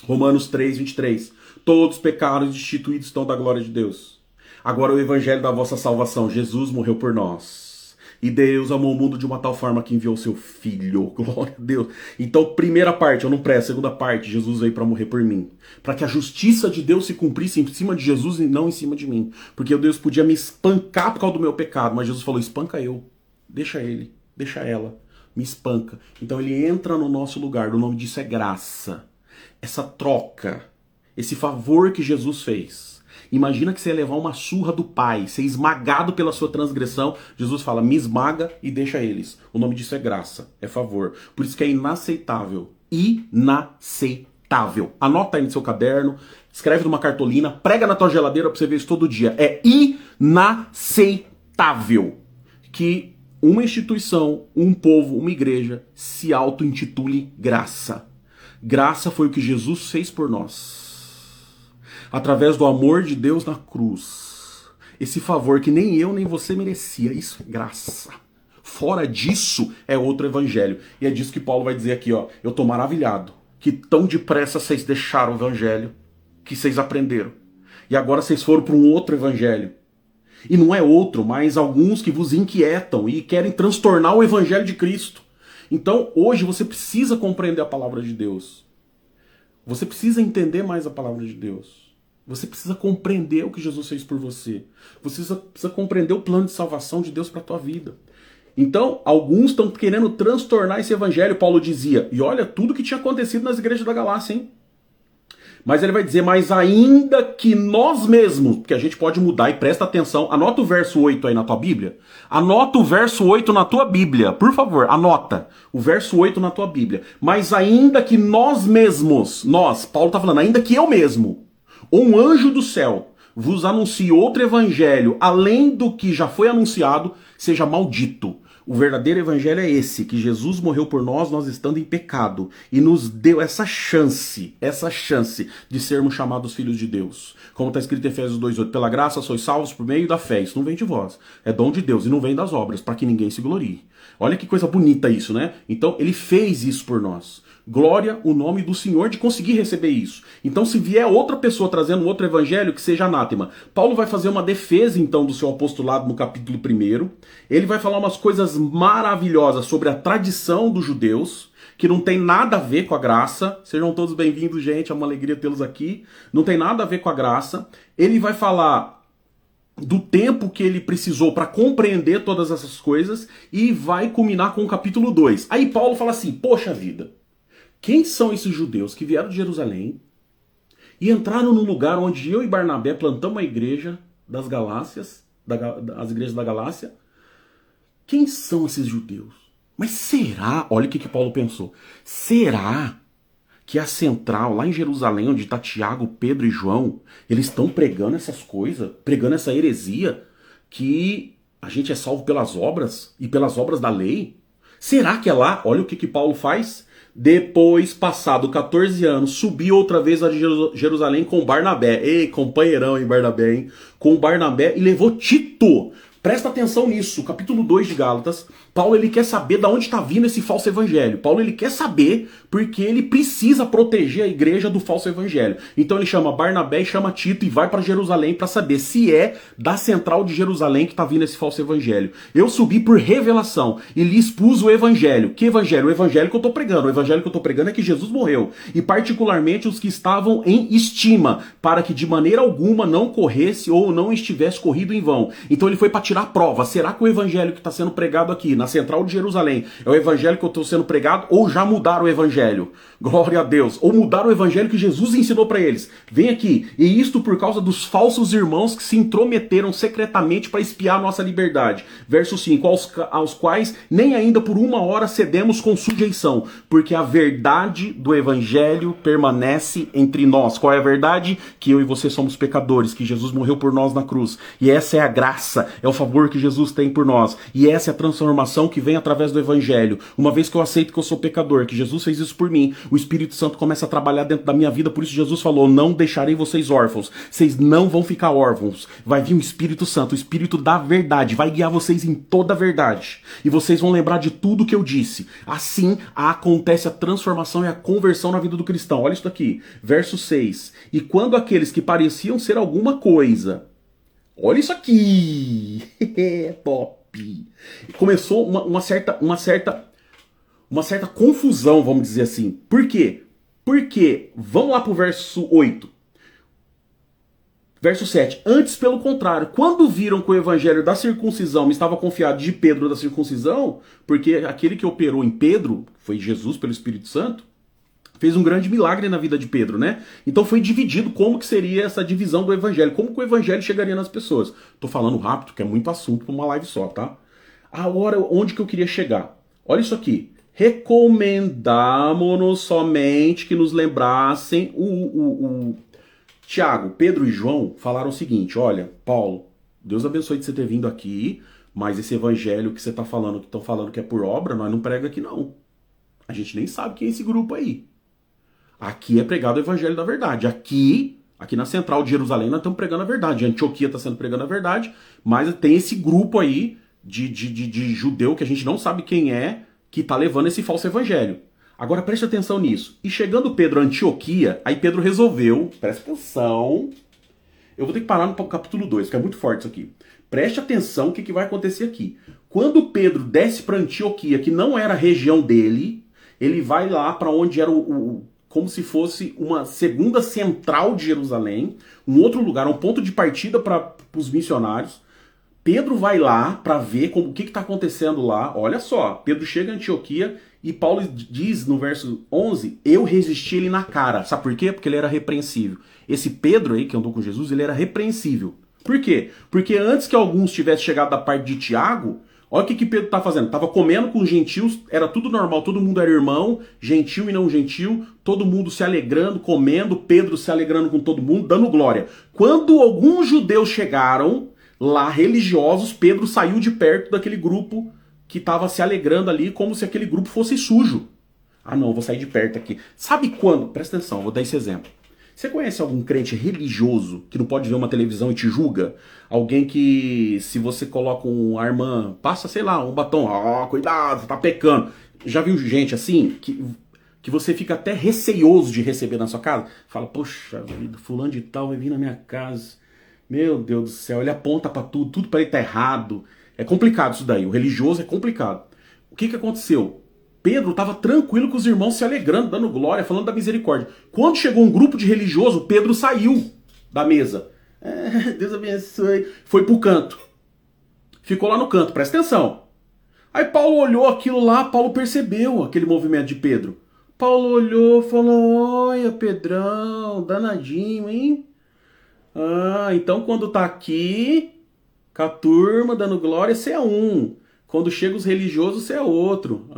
Romanos 3, 23. Todos pecaram e destituídos estão da glória de Deus. Agora o evangelho da vossa salvação. Jesus morreu por nós. E Deus amou o mundo de uma tal forma que enviou seu Filho. Glória a Deus. Então, primeira parte, eu não presto. Segunda parte, Jesus veio para morrer por mim. Para que a justiça de Deus se cumprisse em cima de Jesus e não em cima de mim. Porque Deus podia me espancar por causa do meu pecado. Mas Jesus falou, espanca eu. Deixa ele. Deixa ela. Me espanca. Então ele entra no nosso lugar. O nome disso é graça. Essa troca. Esse favor que Jesus fez. Imagina que você ia levar uma surra do pai, ser esmagado pela sua transgressão. Jesus fala, me esmaga e deixa eles. O nome disso é graça, é favor. Por isso que é inaceitável. Inaceitável. Anota aí no seu caderno, escreve numa cartolina, prega na tua geladeira pra você ver isso todo dia. É inaceitável que uma instituição, um povo, uma igreja se auto-intitule graça. Graça foi o que Jesus fez por nós. Através do amor de Deus na cruz. Esse favor que nem eu nem você merecia. Isso é graça. Fora disso é outro evangelho. E é disso que Paulo vai dizer aqui, ó. Eu tô maravilhado que tão depressa vocês deixaram o evangelho que vocês aprenderam. E agora vocês foram para um outro evangelho. E não é outro, mas alguns que vos inquietam e querem transtornar o evangelho de Cristo. Então, hoje você precisa compreender a palavra de Deus. Você precisa entender mais a palavra de Deus. Você precisa compreender o que Jesus fez por você. Você precisa compreender o plano de salvação de Deus para a tua vida. Então, alguns estão querendo transtornar esse evangelho, Paulo dizia. E olha tudo que tinha acontecido nas igrejas da Galácia, hein? Mas ele vai dizer, mas ainda que nós mesmos, porque a gente pode mudar e presta atenção, anota o verso 8 aí na tua Bíblia. Anota o verso 8 na tua Bíblia, por favor, anota o verso 8 na tua Bíblia. Mas ainda que nós mesmos, Paulo está falando, ainda que eu mesmo, ou um anjo do céu vos anuncie outro evangelho, além do que já foi anunciado, seja maldito. O verdadeiro evangelho é esse, que Jesus morreu por nós, nós estando em pecado, e nos deu essa chance de sermos chamados filhos de Deus. Como está escrito em Efésios 2:8, pela graça sois salvos por meio da fé. Isso não vem de vós, é dom de Deus, e não vem das obras, para que ninguém se glorie. Olha que coisa bonita isso, né? Então ele fez isso por nós. Glória o nome do Senhor de conseguir receber isso. Então se vier outra pessoa trazendo outro evangelho, que seja anátema. Paulo vai fazer uma defesa então do seu apostolado no capítulo 1. Ele vai falar umas coisas coisas maravilhosas sobre a tradição dos judeus, que não tem nada a ver com a graça. Sejam todos bem-vindos, gente, é uma alegria tê-los aqui. Não tem nada a ver com a graça. Ele vai falar do tempo que ele precisou para compreender todas essas coisas e vai culminar com o capítulo 2. Aí Paulo fala assim, poxa vida, quem são esses judeus que vieram de Jerusalém e entraram num lugar onde eu e Barnabé plantamos a igreja das Galácias, as igrejas da Galácia? Quem são esses judeus? Mas será, olha o que Paulo pensou, será que a central, lá em Jerusalém, onde está Tiago, Pedro e João, eles estão pregando essas coisas, pregando essa heresia, que a gente é salvo pelas obras e pelas obras da lei? Será que é lá? Olha o que Paulo faz. Depois, passado 14 anos, subiu outra vez a Jerusalém com Barnabé. Ei, companheirão, hein, Barnabé, hein? Com Barnabé e levou Tito. Presta atenção nisso, capítulo 2 de Gálatas. Paulo, ele quer saber de onde está vindo esse falso evangelho. Paulo, ele quer saber porque ele precisa proteger a igreja do falso evangelho. Então ele chama Barnabé e chama Tito e vai para Jerusalém para saber se é da central de Jerusalém que está vindo esse falso evangelho. Eu subi por revelação e lhe expus o evangelho. Que evangelho? O evangelho que eu estou pregando. O evangelho que eu estou pregando é que Jesus morreu. E particularmente os que estavam em estima, para que de maneira alguma não corresse ou não estivesse corrido em vão. Então ele foi para tirar a prova. Será que o evangelho que está sendo pregado aqui na central de Jerusalém é o evangelho que eu estou sendo pregado ou já mudaram o evangelho? Glória a Deus. Ou mudaram o evangelho que Jesus ensinou para eles. Vem aqui. E isto por causa dos falsos irmãos que se intrometeram secretamente para espiar a nossa liberdade. Verso 5. Aos quais nem ainda por uma hora cedemos com sujeição, porque a verdade do evangelho permanece entre nós. Qual é a verdade? Que eu e você somos pecadores, que Jesus morreu por nós na cruz. E essa é a graça, é o favor que Jesus tem por nós. E essa é a transformação que vem através do evangelho. Uma vez que eu aceito que eu sou pecador, que Jesus fez isso por mim, o Espírito Santo começa a trabalhar dentro da minha vida. Por isso Jesus falou, não deixarei vocês órfãos. Vocês não vão ficar órfãos. Vai vir o Espírito Santo, o Espírito da verdade, vai guiar vocês em toda a verdade. E vocês vão lembrar de tudo que eu disse. Assim acontece a transformação e a conversão na vida do cristão. Olha isso daqui, verso 6. E quando aqueles que pareciam ser alguma coisa, olha isso aqui, top. Começou uma certa confusão, vamos dizer assim. Por quê? Porque, vamos lá pro verso 8. Verso 7. Antes, pelo contrário, quando viram que o evangelho da circuncisão me estava confiado de Pedro da circuncisão, porque aquele que operou em Pedro, foi Jesus pelo Espírito Santo, fez um grande milagre na vida de Pedro, né? Então foi dividido como que seria essa divisão do evangelho, como que o evangelho chegaria nas pessoas. Tô falando rápido, que é muito assunto para uma live só, tá? Agora, onde que eu queria chegar? Olha isso aqui. Recomendamo-nos somente que nos lembrassem Tiago, Pedro e João falaram o seguinte, olha, Paulo, Deus abençoe de você ter vindo aqui, mas esse evangelho que você tá falando, que estão falando que é por obra, nós não prega aqui não. A gente nem sabe quem é esse grupo aí. Aqui é pregado o evangelho da verdade. Aqui na central de Jerusalém nós estamos pregando a verdade. Antioquia está sendo pregando a verdade, mas tem esse grupo aí de judeu que a gente não sabe quem é, que está levando esse falso evangelho. Agora preste atenção nisso. E chegando Pedro a Antioquia, aí Pedro resolveu, presta atenção, eu vou ter que parar no capítulo 2, porque é muito forte isso aqui. Preste atenção o que vai acontecer aqui. Quando Pedro desce para Antioquia, que não era a região dele, ele vai lá para onde era como se fosse uma segunda central de Jerusalém, um outro lugar, um ponto de partida para os missionários. Pedro vai lá para ver o que está acontecendo lá. Olha só, Pedro chega em Antioquia e Paulo diz no verso 11, eu resisti ele na cara. Sabe por quê? Porque ele era repreensível. Esse Pedro aí, que andou com Jesus, ele era repreensível. Por quê? Porque antes que alguns tivessem chegado da parte de Tiago, olha o que Pedro está fazendo. Estava comendo com os gentios, era tudo normal, todo mundo era irmão, gentil e não gentil, todo mundo se alegrando, comendo, Pedro se alegrando com todo mundo, dando glória. Quando alguns judeus chegaram lá, religiosos, Pedro saiu de perto daquele grupo que estava se alegrando ali, como se aquele grupo fosse sujo. Ah não, vou sair de perto aqui. Sabe quando? Presta atenção, vou dar esse exemplo. Você conhece algum crente religioso que não pode ver uma televisão e te julga? Alguém que, se você coloca uma irmã, passa, sei lá, um batom, cuidado, você tá pecando. Já viu gente assim, que você fica até receioso de receber na sua casa? Fala, poxa vida, fulano de tal vai vir na minha casa. Meu Deus do céu, ele aponta pra tudo pra ele tá errado. É complicado isso daí, o religioso é complicado. O que aconteceu? Pedro estava tranquilo com os irmãos se alegrando, dando glória, falando da misericórdia. Quando chegou um grupo de religioso, Pedro saiu da mesa. Deus abençoe. Foi pro canto. Ficou lá no canto, presta atenção. Aí Paulo olhou aquilo lá, Paulo percebeu aquele movimento de Pedro. Paulo olhou e falou, olha Pedrão, danadinho, hein? Então quando tá aqui, com a turma dando glória, você é um. Quando chega os religiosos, você é outro.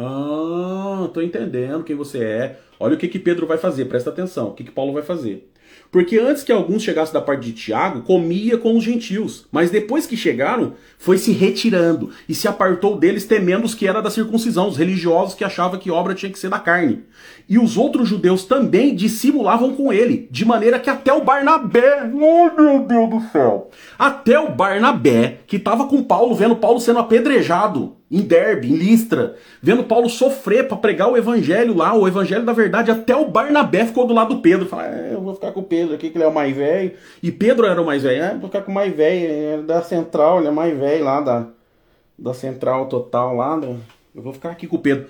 Tô entendendo quem você é. Olha o que Pedro vai fazer, presta atenção. O que Paulo vai fazer. Porque antes que alguns chegassem da parte de Tiago, comia com os gentios. Mas depois que chegaram, foi se retirando. E se apartou deles temendo os que era da circuncisão, os religiosos que achavam que obra tinha que ser da carne. E os outros judeus também dissimulavam com ele. De maneira que até o Barnabé, oh meu Deus do céu, até o Barnabé, que estava com Paulo, vendo Paulo sendo apedrejado em Derbe, em Listra, vendo Paulo sofrer para pregar o evangelho lá, o evangelho da verdade, até o Barnabé ficou do lado do Pedro. Falou, eu vou ficar com o Pedro aqui, que ele é o mais velho. E Pedro era o mais velho. Vou ficar com o mais velho, é da central, ele é mais velho lá, da central total lá. Eu vou ficar aqui com o Pedro.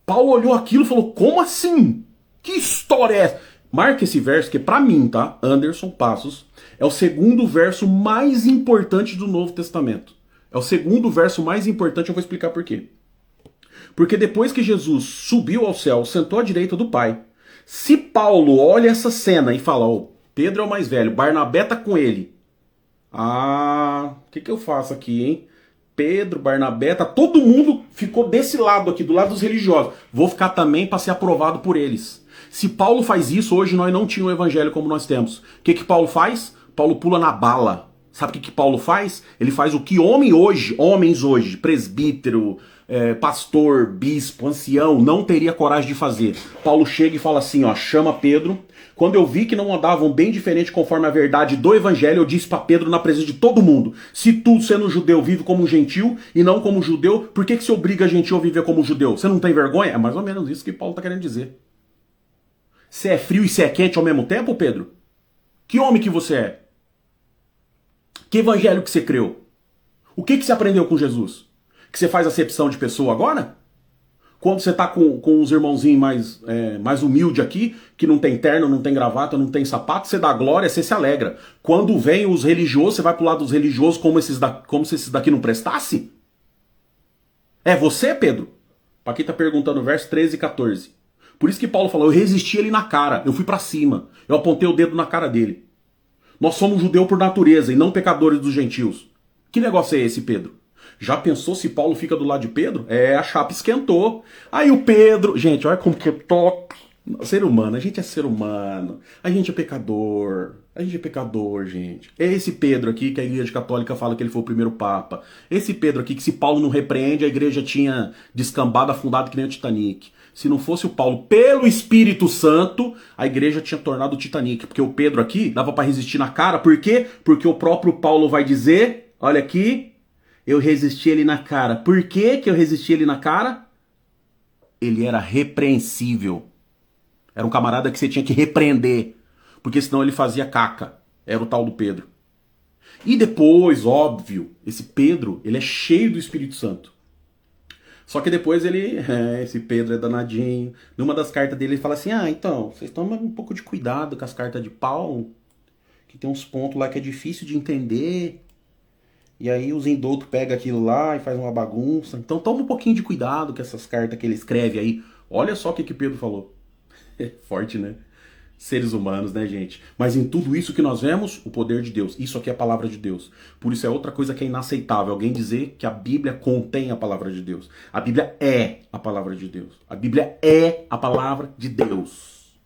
Paulo olhou aquilo e falou, como assim? Que história é essa? Marca esse verso, que pra mim, tá? Anderson Passos, é o segundo verso mais importante do Novo Testamento. É o segundo verso mais importante, eu vou explicar por quê. Porque depois que Jesus subiu ao céu, sentou à direita do Pai, se Paulo olha essa cena e fala, Pedro é o mais velho, Barnabé tá com ele. O que eu faço aqui, hein? Pedro, Barnabé, todo mundo ficou desse lado aqui, do lado dos religiosos. Vou ficar também para ser aprovado por eles. Se Paulo faz isso, hoje nós não tínhamos o evangelho como nós temos. O que Paulo faz? Paulo pula na bala. Sabe o que Paulo faz? Ele faz o que homens hoje, presbítero, pastor, bispo, ancião, não teria coragem de fazer. Paulo chega e fala assim, chama Pedro. Quando eu vi que não andavam bem diferente conforme a verdade do evangelho, eu disse para Pedro na presença de todo mundo, se tu, sendo judeu, vive como um gentil e não como judeu, por que você obriga a gentil a viver como judeu? Você não tem vergonha? É mais ou menos isso que Paulo está querendo dizer. Você é frio e você é quente ao mesmo tempo, Pedro? Que homem que você é? Que evangelho que você creu? O que você aprendeu com Jesus? Que você faz acepção de pessoa agora? Quando você tá com os irmãozinhos mais humildes aqui, que não tem terno, não tem gravata, não tem sapato, você dá glória, você se alegra. Quando vem os religiosos, você vai pro lado dos religiosos como se esses daqui não prestasse? É você, Pedro? Pra quem tá perguntando, verso 13 e 14. Por isso que Paulo falou, eu resisti ele na cara, eu fui pra cima, eu apontei o dedo na cara dele. Nós somos judeus por natureza e não pecadores dos gentios. Que negócio é esse, Pedro? Já pensou se Paulo fica do lado de Pedro? A chapa esquentou. Aí o Pedro... Gente, olha como que é top. Ser humano, a gente é ser humano. A gente é pecador. A gente é pecador, gente. É esse Pedro aqui que a Igreja Católica fala que ele foi o primeiro Papa. Esse Pedro aqui que se Paulo não repreende, a igreja tinha descambado, afundado que nem o Titanic. Se não fosse o Paulo, pelo Espírito Santo, a igreja tinha tornado o Titanic. Porque o Pedro aqui dava para resistir na cara. Por quê? Porque o próprio Paulo vai dizer, olha aqui, eu resisti ele na cara. Por que eu resisti ele na cara? Ele era repreensível. Era um camarada que você tinha que repreender. Porque senão ele fazia caca. Era o tal do Pedro. E depois, óbvio, esse Pedro, ele é cheio do Espírito Santo. Só que depois esse Pedro é danadinho. Numa das cartas dele ele fala assim, então, vocês tomam um pouco de cuidado com as cartas de Paulo, que tem uns pontos lá que é difícil de entender. E aí os indoutos pegam aquilo lá e faz uma bagunça. Então toma um pouquinho de cuidado com essas cartas que ele escreve aí. Olha só o que Pedro falou. Forte, né? Seres humanos, né, gente? Mas em tudo isso que nós vemos, o poder de Deus. Isso aqui é a palavra de Deus. Por isso é outra coisa que é inaceitável. Alguém dizer que a Bíblia contém a palavra de Deus. A Bíblia é a palavra de Deus. A Bíblia é a palavra de Deus.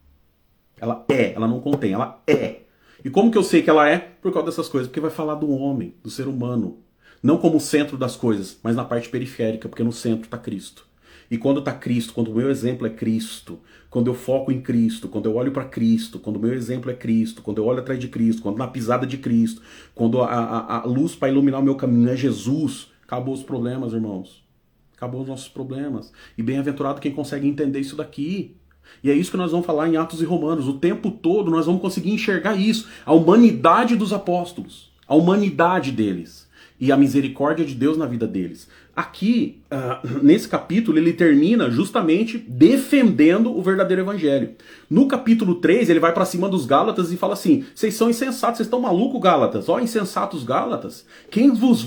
Ela é, ela não contém, ela é. E como que eu sei que ela é? Por causa dessas coisas. Porque vai falar do homem, do ser humano. Não como o centro das coisas, mas na parte periférica, porque no centro está Cristo. E quando está Cristo, quando o meu exemplo é Cristo, quando eu foco em Cristo, quando eu olho para Cristo, quando o meu exemplo é Cristo, quando eu olho atrás de Cristo, quando na pisada de Cristo, quando a luz para iluminar o meu caminho é Jesus, acabou os problemas, irmãos. Acabou os nossos problemas. E bem-aventurado quem consegue entender isso daqui. E é isso que nós vamos falar em Atos e Romanos. O tempo todo nós vamos conseguir enxergar isso. A humanidade dos apóstolos. A humanidade deles. e a misericórdia de Deus na vida deles. Aqui, nesse capítulo, ele termina justamente defendendo o verdadeiro evangelho. No capítulo 3, ele vai para cima dos Gálatas e fala assim: vocês são insensatos, vocês estão malucos, Gálatas? Ó, insensatos Gálatas, quem vos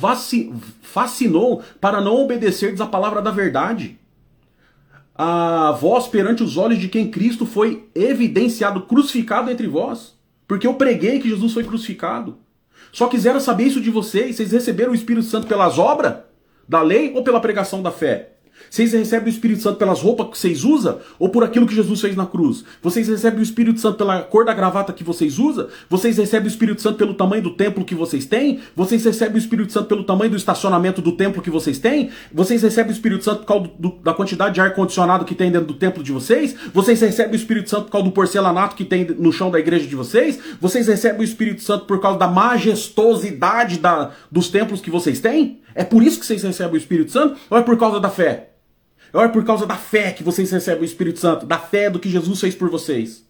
fascinou para não obedecerdes à palavra da verdade? A vós perante os olhos de quem Cristo foi evidenciado, crucificado entre vós. Porque eu preguei que Jesus foi crucificado. Só quiseram saber isso de vocês. Vocês receberam o Espírito Santo pelas obras da lei ou pela pregação da fé? Vocês recebem o Espírito Santo pelas roupas que vocês usam ou por aquilo que Jesus fez na cruz? Vocês recebem o Espírito Santo pela cor da gravata que vocês usam? Vocês recebem o Espírito Santo pelo tamanho do templo que vocês têm? Vocês recebem o Espírito Santo pelo tamanho do estacionamento do templo que vocês têm? Vocês recebem o Espírito Santo por causa da quantidade de ar-condicionado que tem dentro do templo de vocês? Vocês recebem o Espírito Santo por causa do porcelanato que tem no chão da igreja de vocês? Vocês recebem o Espírito Santo por causa da majestosidade dos templos que vocês têm? É por isso que vocês recebem o Espírito Santo? Ou é por causa da fé? Ou é por causa da fé que vocês recebem o Espírito Santo? Da fé do que Jesus fez por vocês?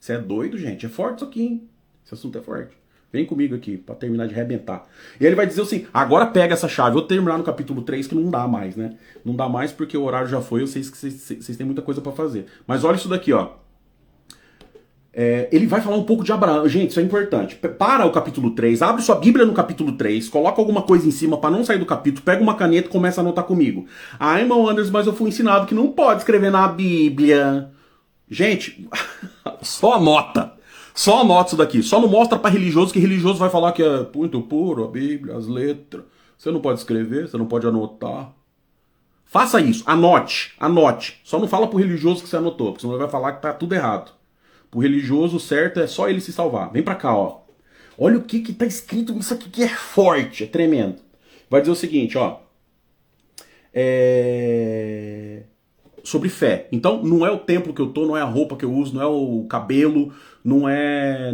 Você é doido, gente? É forte isso aqui, hein? Esse assunto é forte. Vem comigo aqui, pra terminar de arrebentar. E ele vai dizer assim, agora pega essa chave. Eu vou terminar no capítulo 3, que não dá mais, né? Não dá mais porque o horário já foi, eu sei que vocês têm muita coisa pra fazer. Mas olha isso daqui, ó. Ele vai falar um pouco de Abraão. Gente, isso é importante. Para o capítulo 3, abre sua Bíblia no capítulo 3, coloca alguma coisa em cima para não sair do capítulo, pega uma caneta e começa a anotar comigo. Ah, irmão Anderson, mas eu fui ensinado que não pode escrever na Bíblia. Gente, só anota. Só anota isso daqui. Só não mostra para religioso, que religioso vai falar que é muito puro a Bíblia, as letras. Você não pode escrever, você não pode anotar. Faça isso, anote. Só não fala pro religioso que você anotou, porque senão ele vai falar que tá tudo errado. O religioso, certo, é só ele se salvar. Vem pra cá, ó. Olha o que tá escrito, isso aqui que é forte, é tremendo. Vai dizer o seguinte, ó. Sobre fé. Então, não é o templo que eu tô, não é a roupa que eu uso, não é o cabelo, não é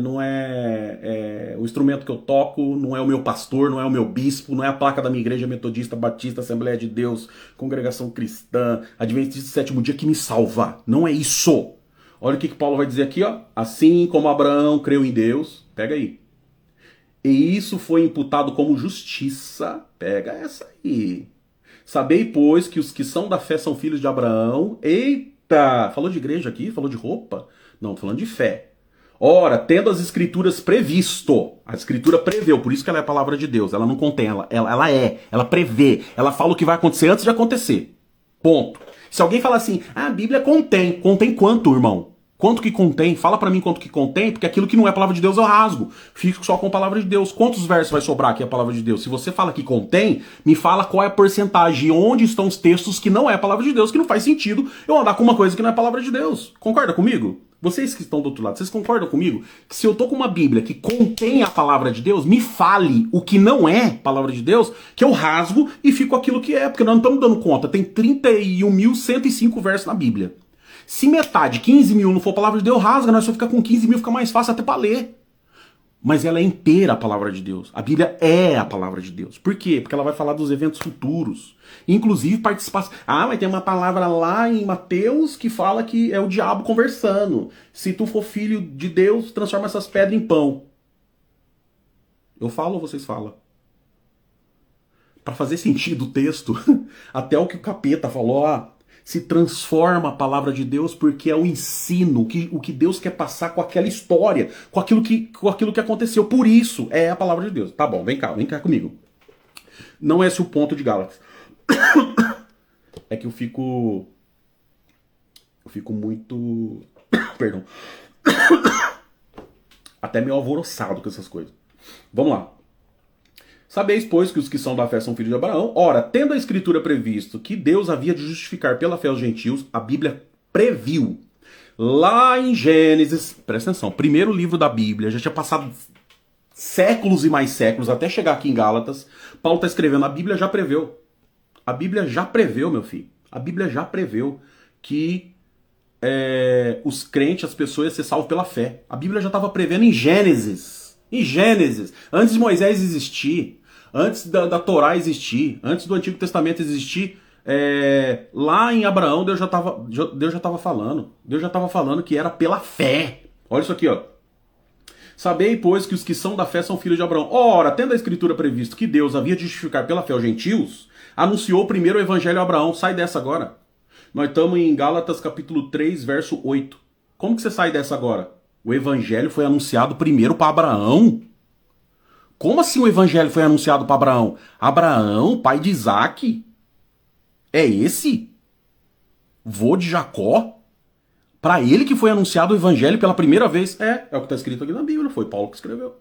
o instrumento que eu toco, não é o meu pastor, não é o meu bispo, não é a placa da minha igreja metodista, batista, Assembleia de Deus, congregação cristã, adventista do sétimo dia que me salva. Não é isso. Olha o que Paulo vai dizer aqui, ó. Assim como Abraão creu em Deus, pega aí. E isso foi imputado como justiça, pega essa aí. Sabei, pois, que os que são da fé são filhos de Abraão. Eita, falou de igreja aqui? Falou de roupa? Não, falando de fé. Ora, tendo as escrituras previsto, a escritura preveu, por isso que ela é a palavra de Deus, ela não contém, ela prevê, ela fala o que vai acontecer antes de acontecer. Ponto. Se alguém falar assim, a Bíblia contém quanto, irmão? Quanto que contém? Fala pra mim quanto que contém, porque aquilo que não é a palavra de Deus eu rasgo. Fico só com a palavra de Deus. Quantos versos vai sobrar aqui a palavra de Deus? Se você fala que contém, me fala qual é a porcentagem, onde estão os textos que não é a palavra de Deus, que não faz sentido eu andar com uma coisa que não é a palavra de Deus. Concorda comigo? Vocês que estão do outro lado, vocês concordam comigo? Que se eu tô com uma Bíblia que contém a palavra de Deus, me fale o que não é palavra de Deus, que eu rasgo e fico aquilo que é, porque nós não estamos dando conta. Tem 31.105 versos na Bíblia. Se metade, 15 mil, não for palavra de Deus, rasga, nós só ficar com 15 mil, fica mais fácil até para ler. Mas ela é inteira a palavra de Deus. A Bíblia é a palavra de Deus. Por quê? Porque ela vai falar dos eventos futuros. Inclusive participação. Ah, mas tem uma palavra lá em Mateus que fala que é o diabo conversando. Se tu for filho de Deus, transforma essas pedras em pão. Eu falo ou vocês falam? Para fazer sentido o texto, até o que o capeta falou, se transforma a palavra de Deus porque é o ensino, o que Deus quer passar com aquela história, com aquilo que aconteceu. Por isso é a palavra de Deus. Tá bom, vem cá comigo. Não é esse o ponto de Gálatas. É que eu fico muito, perdão, até meio alvoroçado com essas coisas. Vamos lá. Sabeis, pois, que os que são da fé são filhos de Abraão. Ora, tendo a escritura previsto que Deus havia de justificar pela fé os gentios, a Bíblia previu. Lá em Gênesis, presta atenção, primeiro livro da Bíblia, já tinha passado séculos e mais séculos, até chegar aqui em Gálatas, Paulo está escrevendo, a Bíblia já preveu. A Bíblia já preveu, meu filho. A Bíblia já preveu que os crentes, as pessoas iam ser salvos pela fé. A Bíblia já estava prevendo em Gênesis. Em Gênesis. Antes de Moisés existir, antes da Torá existir, antes do Antigo Testamento existir, lá em Abraão Deus já estava falando. Deus já estava falando que era pela fé. Olha isso aqui, ó. Sabei, pois, que os que são da fé são filhos de Abraão. Ora, tendo a escritura previsto que Deus havia de justificar pela fé os gentios, anunciou primeiro o evangelho a Abraão. Sai dessa agora. Nós estamos em Gálatas capítulo 3, verso 8. Como que você sai dessa agora? O evangelho foi anunciado primeiro para Abraão? Como assim o evangelho foi anunciado para Abraão? Abraão, pai de Isaac? É esse? Vô de Jacó? Para ele que foi anunciado o evangelho pela primeira vez. É o que está escrito aqui na Bíblia, foi Paulo que escreveu.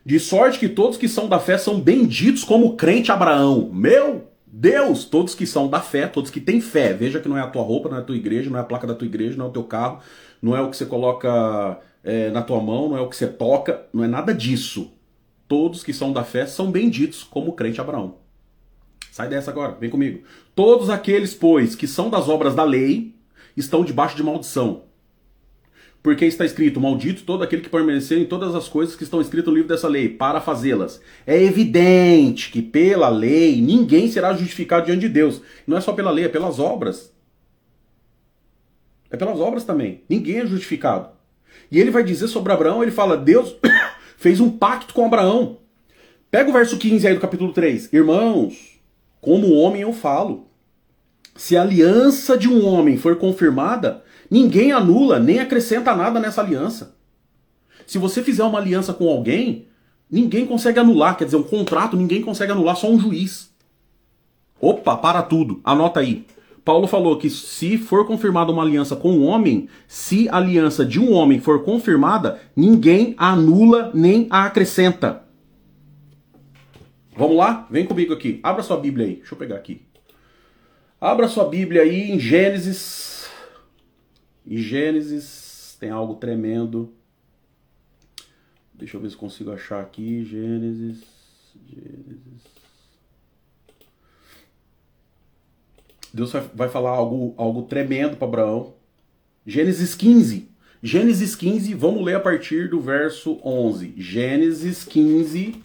De sorte que todos que são da fé são benditos como crente Abraão. Meu Deus, todos que são da fé, todos que têm fé. Veja que não é a tua roupa, não é a tua igreja, não é a placa da tua igreja, não é o teu carro, não é o que você coloca na tua mão, não é o que você toca, não é nada disso. Todos que são da fé são benditos como crente Abraão. Sai dessa agora, vem comigo. Todos aqueles, pois, que são das obras da lei, estão debaixo de maldição. Porque está escrito, maldito todo aquele que permanecer em todas as coisas que estão escritas no livro dessa lei, para fazê-las. É evidente que pela lei ninguém será justificado diante de Deus. Não é só pela lei, é pelas obras. É pelas obras também. Ninguém é justificado. E ele vai dizer sobre Abraão, ele fala, Deus fez um pacto com Abraão. Pega o verso 15 aí do capítulo 3. Irmãos, como homem eu falo. Se a aliança de um homem for confirmada, ninguém anula nem acrescenta nada nessa aliança. Se você fizer uma aliança com alguém, ninguém consegue anular. Quer dizer, um contrato ninguém consegue anular, só um juiz. Opa, para tudo. Anota aí. Paulo falou que se for confirmada uma aliança com um homem, se a aliança de um homem for confirmada, ninguém a anula nem a acrescenta. Vamos lá? Vem comigo aqui. Abra sua Bíblia aí. Deixa eu pegar aqui. Abra sua Bíblia aí em Gênesis. Em Gênesis tem algo tremendo. Deixa eu ver se consigo achar aqui. Gênesis. Deus vai falar algo tremendo para Abraão. Gênesis 15. Gênesis 15, vamos ler a partir do verso 11. Gênesis 15. Deixa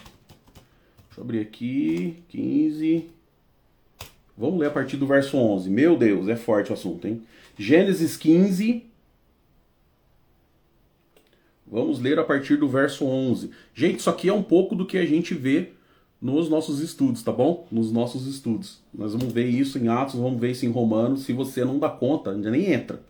eu abrir aqui. 15. Vamos ler a partir do verso 11. Meu Deus, é forte o assunto, hein? Gênesis 15. Vamos ler a partir do verso 11. Gente, isso aqui é um pouco do que a gente vê nos nossos estudos, tá bom? Nos nossos estudos. Nós vamos ver isso em Atos, vamos ver isso em Romanos. Se você não dá conta, ainda nem entra.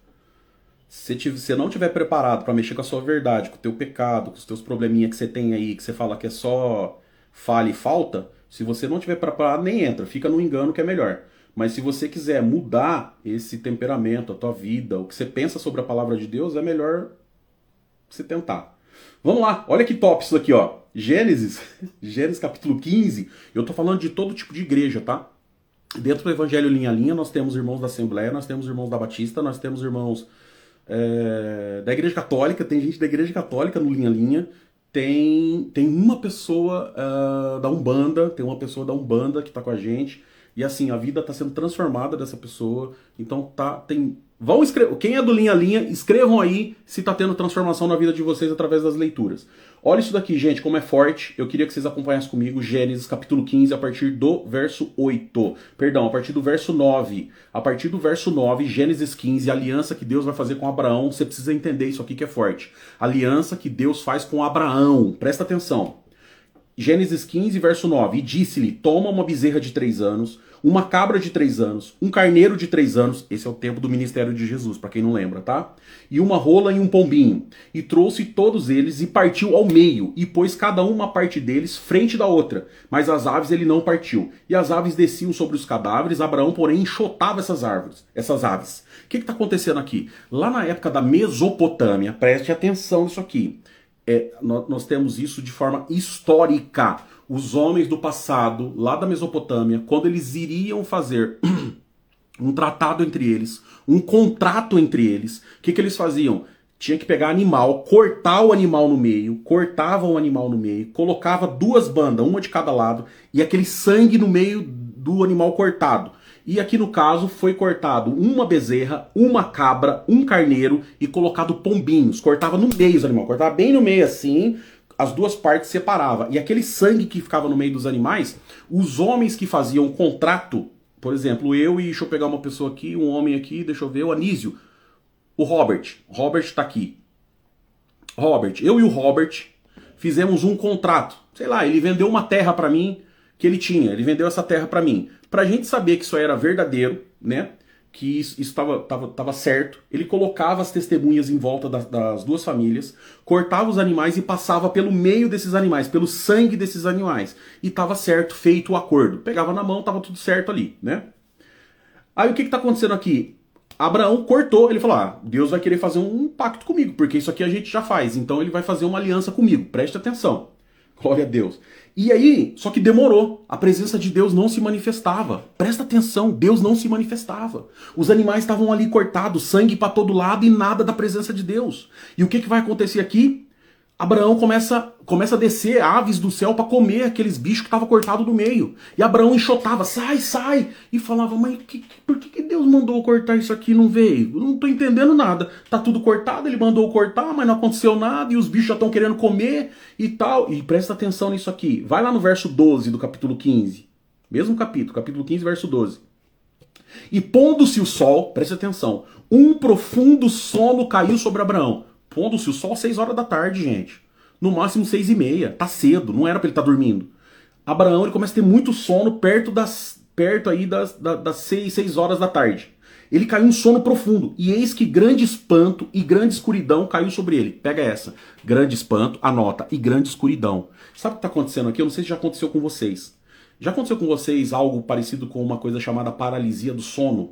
Se você não estiver preparado para mexer com a sua verdade, com o teu pecado, com os teus probleminha que você tem aí, que você fala que é só falha e falta, se você não estiver preparado, nem entra. Fica no engano que é melhor. Mas se você quiser mudar esse temperamento, a tua vida, o que você pensa sobre a palavra de Deus, é melhor você tentar. Vamos lá, olha que top isso aqui, ó. Gênesis capítulo 15. Eu tô falando de todo tipo de igreja, tá? Dentro do Evangelho Linha a Linha, nós temos irmãos da Assembleia, nós temos irmãos da Batista, nós temos irmãos da Igreja Católica, tem gente da Igreja Católica no Linha a Linha, tem uma pessoa da Umbanda, que tá com a gente, e assim, a vida tá sendo transformada dessa pessoa, então vão escrever, quem é do Linha a Linha, escrevam aí se tá tendo transformação na vida de vocês através das leituras. Olha isso daqui, gente, como é forte. Eu queria que vocês acompanhassem comigo Gênesis capítulo 15 a partir do verso 8. Perdão, a partir do verso 9. A partir do verso 9, Gênesis 15, a aliança que Deus vai fazer com Abraão. Você precisa entender isso aqui que é forte. Aliança que Deus faz com Abraão. Presta atenção. Gênesis 15, verso 9. E disse-lhe, toma uma bezerra de 3 anos, uma cabra de 3 anos, um carneiro de 3 anos, esse é o tempo do ministério de Jesus, para quem não lembra, tá? E uma rola e um pombinho. E trouxe todos eles e partiu ao meio, e pôs cada uma parte deles frente da outra. Mas as aves ele não partiu. E as aves desciam sobre os cadáveres, Abraão, porém, enxotava essas aves. O que está acontecendo aqui? Lá na época da Mesopotâmia, preste atenção nisso aqui. Nós temos isso de forma histórica. Os homens do passado, lá da Mesopotâmia, quando eles iriam fazer um tratado entre eles, um contrato entre eles, o que eles faziam? Tinha que pegar animal, cortar o animal no meio, cortava o animal no meio, colocava 2 bandas, uma de cada lado, e aquele sangue no meio do animal cortado. E aqui no caso foi cortado uma bezerra, uma cabra, um carneiro e colocado pombinhos. Cortava no meio os animais, cortava bem no meio assim, as 2 partes separava. E aquele sangue que ficava no meio dos animais, os homens que faziam contrato, por exemplo, deixa eu pegar uma pessoa aqui, um homem aqui, deixa eu ver, o Anísio, o Robert tá aqui. Robert, eu e o Robert fizemos um contrato. Sei lá, ele vendeu uma terra para mim que ele tinha. Ele vendeu essa terra para mim. Pra gente saber que isso era verdadeiro, né? Que isso estava certo, ele colocava as testemunhas em volta das duas famílias, cortava os animais e passava pelo meio desses animais, pelo sangue desses animais. E estava certo, feito o acordo. Pegava na mão, estava tudo certo ali, né? Aí o que está acontecendo aqui? Abraão cortou, ele falou, Deus vai querer fazer um pacto comigo, porque isso aqui a gente já faz, então ele vai fazer uma aliança comigo, preste atenção. Glória a Deus. E aí, só que demorou, a presença de Deus não se manifestava. Presta atenção, Deus não se manifestava. Os animais estavam ali cortados, sangue para todo lado e nada da presença de Deus. E o que vai acontecer aqui? Abraão começa a descer aves do céu para comer aqueles bichos que estavam cortados no meio. E Abraão enxotava, sai, sai. E falava, mas por que Deus mandou cortar isso aqui e não veio? Eu não tô entendendo nada. Tá tudo cortado, ele mandou cortar, mas não aconteceu nada. E os bichos já estão querendo comer e tal. E presta atenção nisso aqui. Vai lá no verso 12 do capítulo 15. Mesmo capítulo 15, verso 12. E pondo-se o sol, presta atenção, um profundo sono caiu sobre Abraão. Pondo-se o sol 6 horas da tarde, gente. No máximo 6:30. Tá cedo, não era pra ele estar dormindo. Abraão ele começa a ter muito sono perto das 6 horas da tarde. Ele caiu em sono profundo. E eis que grande espanto e grande escuridão caiu sobre ele. Pega essa. Grande espanto, anota. E grande escuridão. Sabe o que está acontecendo aqui? Eu não sei se já aconteceu com vocês. Já aconteceu com vocês algo parecido com uma coisa chamada paralisia do sono?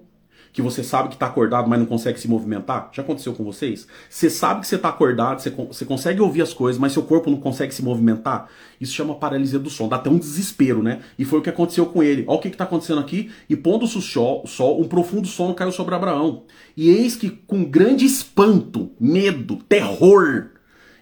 Que você sabe que está acordado, mas não consegue se movimentar? Já aconteceu com vocês? Você sabe que você está acordado, você consegue ouvir as coisas, mas seu corpo não consegue se movimentar? Isso chama paralisia do sono. Dá até um desespero, né? E foi o que aconteceu com ele. Olha o que está acontecendo aqui. E pondo-se o sol, um profundo sono caiu sobre Abraão. E eis que com grande espanto, medo, terror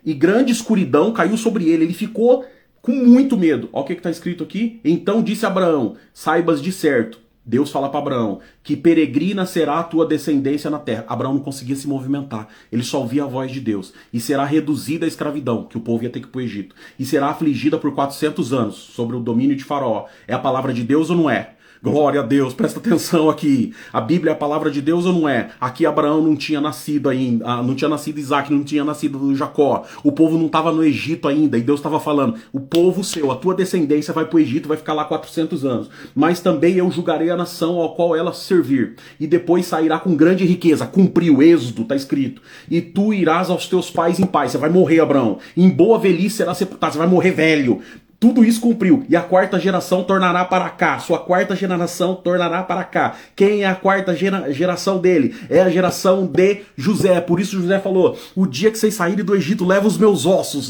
e grande escuridão caiu sobre ele. Ele ficou com muito medo. Olha o que está escrito aqui. Então disse Abraão, saibas de certo. Deus fala para Abraão que peregrina será a tua descendência na terra. Abraão não conseguia se movimentar. Ele só ouvia a voz de Deus. E será reduzida a escravidão, que o povo ia ter que ir para o Egito. E será afligida por 400 anos sobre o domínio de Faraó. É a palavra de Deus ou não é? Glória a Deus, presta atenção aqui. A Bíblia é a palavra de Deus ou não é? Aqui Abraão não tinha nascido ainda, não tinha nascido Isaac, não tinha nascido Jacó. O povo não estava no Egito ainda. E Deus estava falando, o povo seu, a tua descendência vai para o Egito, vai ficar lá 400 anos. Mas também eu julgarei a nação ao qual ela servir. E depois sairá com grande riqueza. Cumpriu, Êxodo, está escrito. E tu irás aos teus pais em paz. Você vai morrer, Abraão. Em boa velhice será sepultado. Você vai morrer velho. Tudo isso cumpriu. E a quarta geração tornará para cá. Sua quarta geração tornará para cá. Quem é a quarta geração dele? É a geração de José. Por isso José falou, o dia que vocês saírem do Egito, leva os meus ossos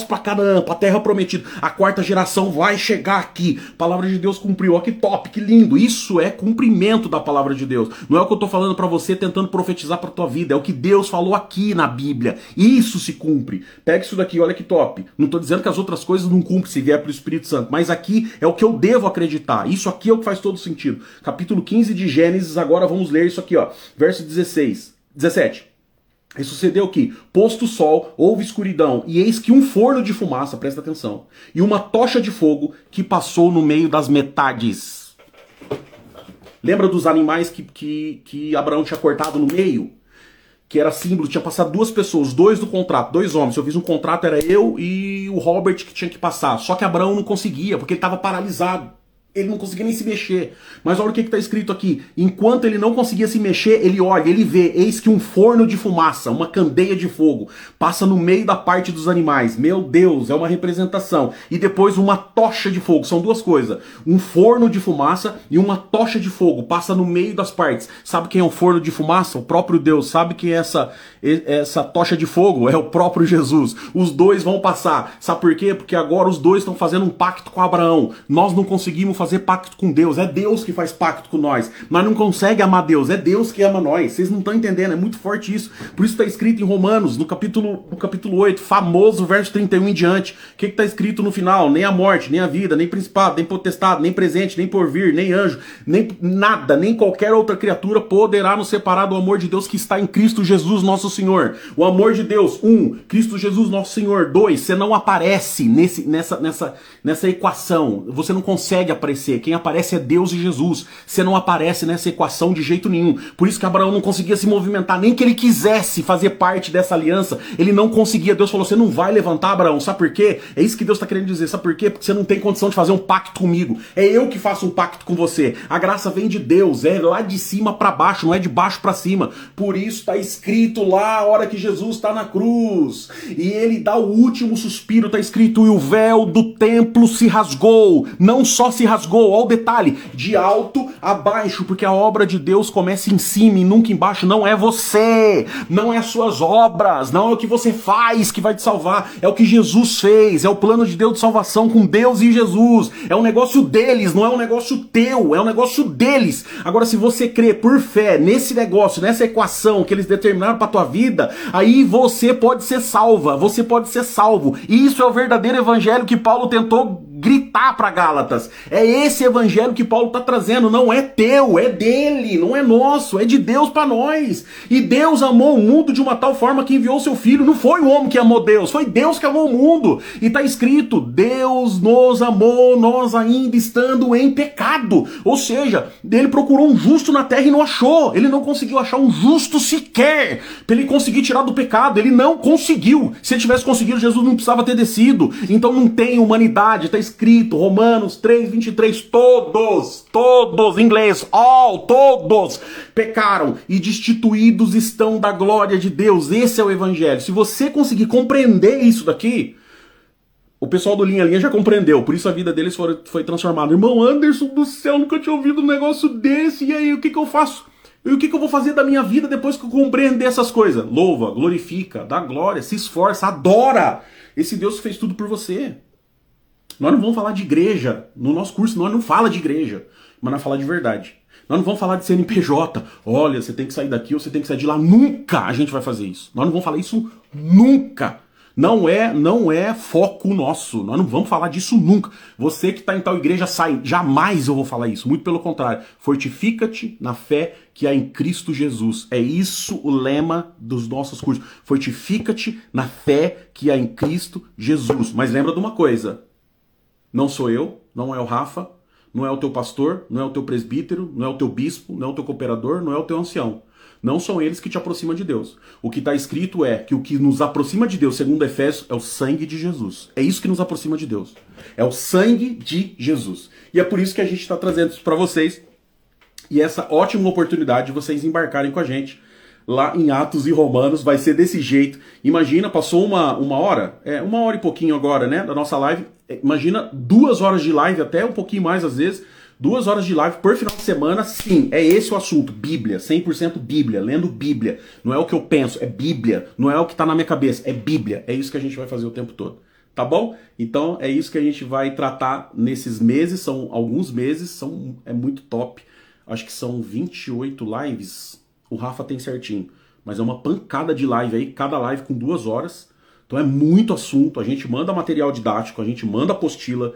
para Canaã, para a terra prometida. A quarta geração vai chegar aqui. A palavra de Deus cumpriu. Ó, que top, que lindo. Isso é cumprimento da palavra de Deus. Não é o que eu estou falando para você tentando profetizar para tua vida. É o que Deus falou aqui na Bíblia. Isso se cumpre. Pega isso daqui, olha que top. Não estou dizendo que as outras coisas não cumprem se vier pelo Espírito Santo, mas aqui é o que eu devo acreditar. Isso aqui é o que faz todo sentido. Capítulo 15 de Gênesis, agora vamos ler isso aqui, ó. Verso 17. E sucedeu que, posto o sol, houve escuridão, e eis que um forno de fumaça, presta atenção, e uma tocha de fogo que passou no meio das metades. Lembra dos animais que Abraão tinha cortado no meio? Que era símbolo, tinha passado 2 pessoas, 2 do contrato, 2 homens. Se eu fiz um contrato, era eu e o Robert que tinha que passar. Só que Abraão não conseguia, porque ele estava paralisado. Ele não conseguia nem se mexer. Mas olha o que está escrito aqui. Enquanto ele não conseguia se mexer, ele olha, ele vê, eis que um forno de fumaça, uma candeia de fogo, passa no meio da parte dos animais. Meu Deus, é uma representação. E depois uma tocha de fogo. São 2 coisas. Um forno de fumaça e uma tocha de fogo. Passa no meio das partes. Sabe quem é o forno de fumaça? O próprio Deus. Sabe quem é essa tocha de fogo? É o próprio Jesus. Os 2 vão passar. Sabe por quê? Porque agora os 2 estão fazendo um pacto com Abraão. Nós não conseguimos fazer pacto com Deus, é Deus que faz pacto com nós, mas não consegue amar Deus, é Deus que ama nós. Vocês não estão entendendo, é muito forte isso. Por isso está escrito em Romanos, no capítulo 8, famoso verso 31 em diante. O que está escrito no final? Nem a morte, nem a vida, nem principado, nem potestade, nem presente, nem porvir, nem anjo, nem nada, nem qualquer outra criatura poderá nos separar do amor de Deus que está em Cristo Jesus nosso Senhor. O amor de Deus, 1, Cristo Jesus nosso Senhor, 2, você não aparece nessa equação, você não consegue aparecer aparecer. Quem aparece é Deus e Jesus. Você não aparece nessa equação de jeito nenhum. Por isso que Abraão não conseguia se movimentar, nem que ele quisesse fazer parte dessa aliança, ele não conseguia. Deus falou, você não vai levantar, Abraão. Sabe por quê? É isso que Deus está querendo dizer. Sabe por quê? Porque você não tem condição de fazer um pacto comigo. É eu que faço um pacto com você. A graça vem de Deus, é lá de cima para baixo, não é de baixo para cima. Por isso está escrito lá a hora que Jesus está na cruz. E ele dá o último suspiro, está escrito, e o véu do templo se rasgou. Não só se rasgou, olha o detalhe, de alto a baixo, porque a obra de Deus começa em cima e nunca embaixo. Não é você, não é as suas obras, não é o que você faz que vai te salvar, é o que Jesus fez, é o plano de Deus de salvação com Deus e Jesus. É um negócio deles, não é um negócio teu, é um negócio deles. Agora, se você crê por fé nesse negócio, nessa equação que eles determinaram para tua vida, aí você pode ser salva, você pode ser salvo. E isso é o verdadeiro evangelho que Paulo tentou gritar para Gálatas. É esse evangelho que Paulo está trazendo, não é teu, é dele, não é nosso, é de Deus para nós. E Deus amou o mundo de uma tal forma que enviou seu filho. Não foi o homem que amou Deus, foi Deus que amou o mundo. E está escrito, Deus nos amou, nós ainda estando em pecado. Ou seja, ele procurou um justo na terra e não achou. Ele não conseguiu achar um justo sequer para ele conseguir tirar do pecado. Ele não conseguiu. Se ele tivesse conseguido, Jesus não precisava ter descido. Então não tem humanidade. Está escrito, Romanos 3:23, todos, em inglês, all, todos pecaram e destituídos estão da glória de Deus. Esse é o evangelho. Se você conseguir compreender isso daqui, o pessoal do Linha a Linha já compreendeu, por isso a vida deles foi transformada. Irmão Anderson do céu, nunca tinha ouvido um negócio desse, e aí, o que eu faço? E o que eu vou fazer da minha vida depois que eu compreender essas coisas? Louva, glorifica, dá glória, se esforça, adora esse Deus que fez tudo por você. Nós não vamos falar de igreja. No nosso curso, nós não fala de igreja, mas nós fala de verdade. Nós não vamos falar de CNPJ. Olha, você tem que sair daqui ou você tem que sair de lá. Nunca a gente vai fazer isso. Nós não vamos falar isso nunca. Não é foco nosso. Nós não vamos falar disso nunca. Você que está em tal igreja, sai. Jamais eu vou falar isso. Muito pelo contrário. Fortifica-te na fé que há em Cristo Jesus. É isso o lema dos nossos cursos. Fortifica-te na fé que há em Cristo Jesus. Mas lembra de uma coisa. Não sou eu, não é o Rafa, não é o teu pastor, não é o teu presbítero, não é o teu bispo, não é o teu cooperador, não é o teu ancião. Não são eles que te aproximam de Deus. O que está escrito é que o que nos aproxima de Deus, segundo Efésios, é o sangue de Jesus. É isso que nos aproxima de Deus. É o sangue de Jesus. E é por isso que a gente está trazendo isso para vocês. E essa ótima oportunidade de vocês embarcarem com a gente lá em Atos e Romanos, vai ser desse jeito. Imagina, passou uma hora, uma hora e pouquinho agora, né, da nossa live. Imagina 2 horas de live, até um pouquinho mais às vezes, 2 horas de live por final de semana. Sim, é esse o assunto, Bíblia, 100% Bíblia, lendo Bíblia. Não é o que eu penso, é Bíblia, não é o que está na minha cabeça, é Bíblia. É isso que a gente vai fazer o tempo todo, tá bom? Então é isso que a gente vai tratar nesses meses, são alguns meses, é muito top. Acho que são 28 lives, o Rafa tem certinho, mas é uma pancada de live aí, cada live com 2 horas. Então é muito assunto, a gente manda material didático, a gente manda apostila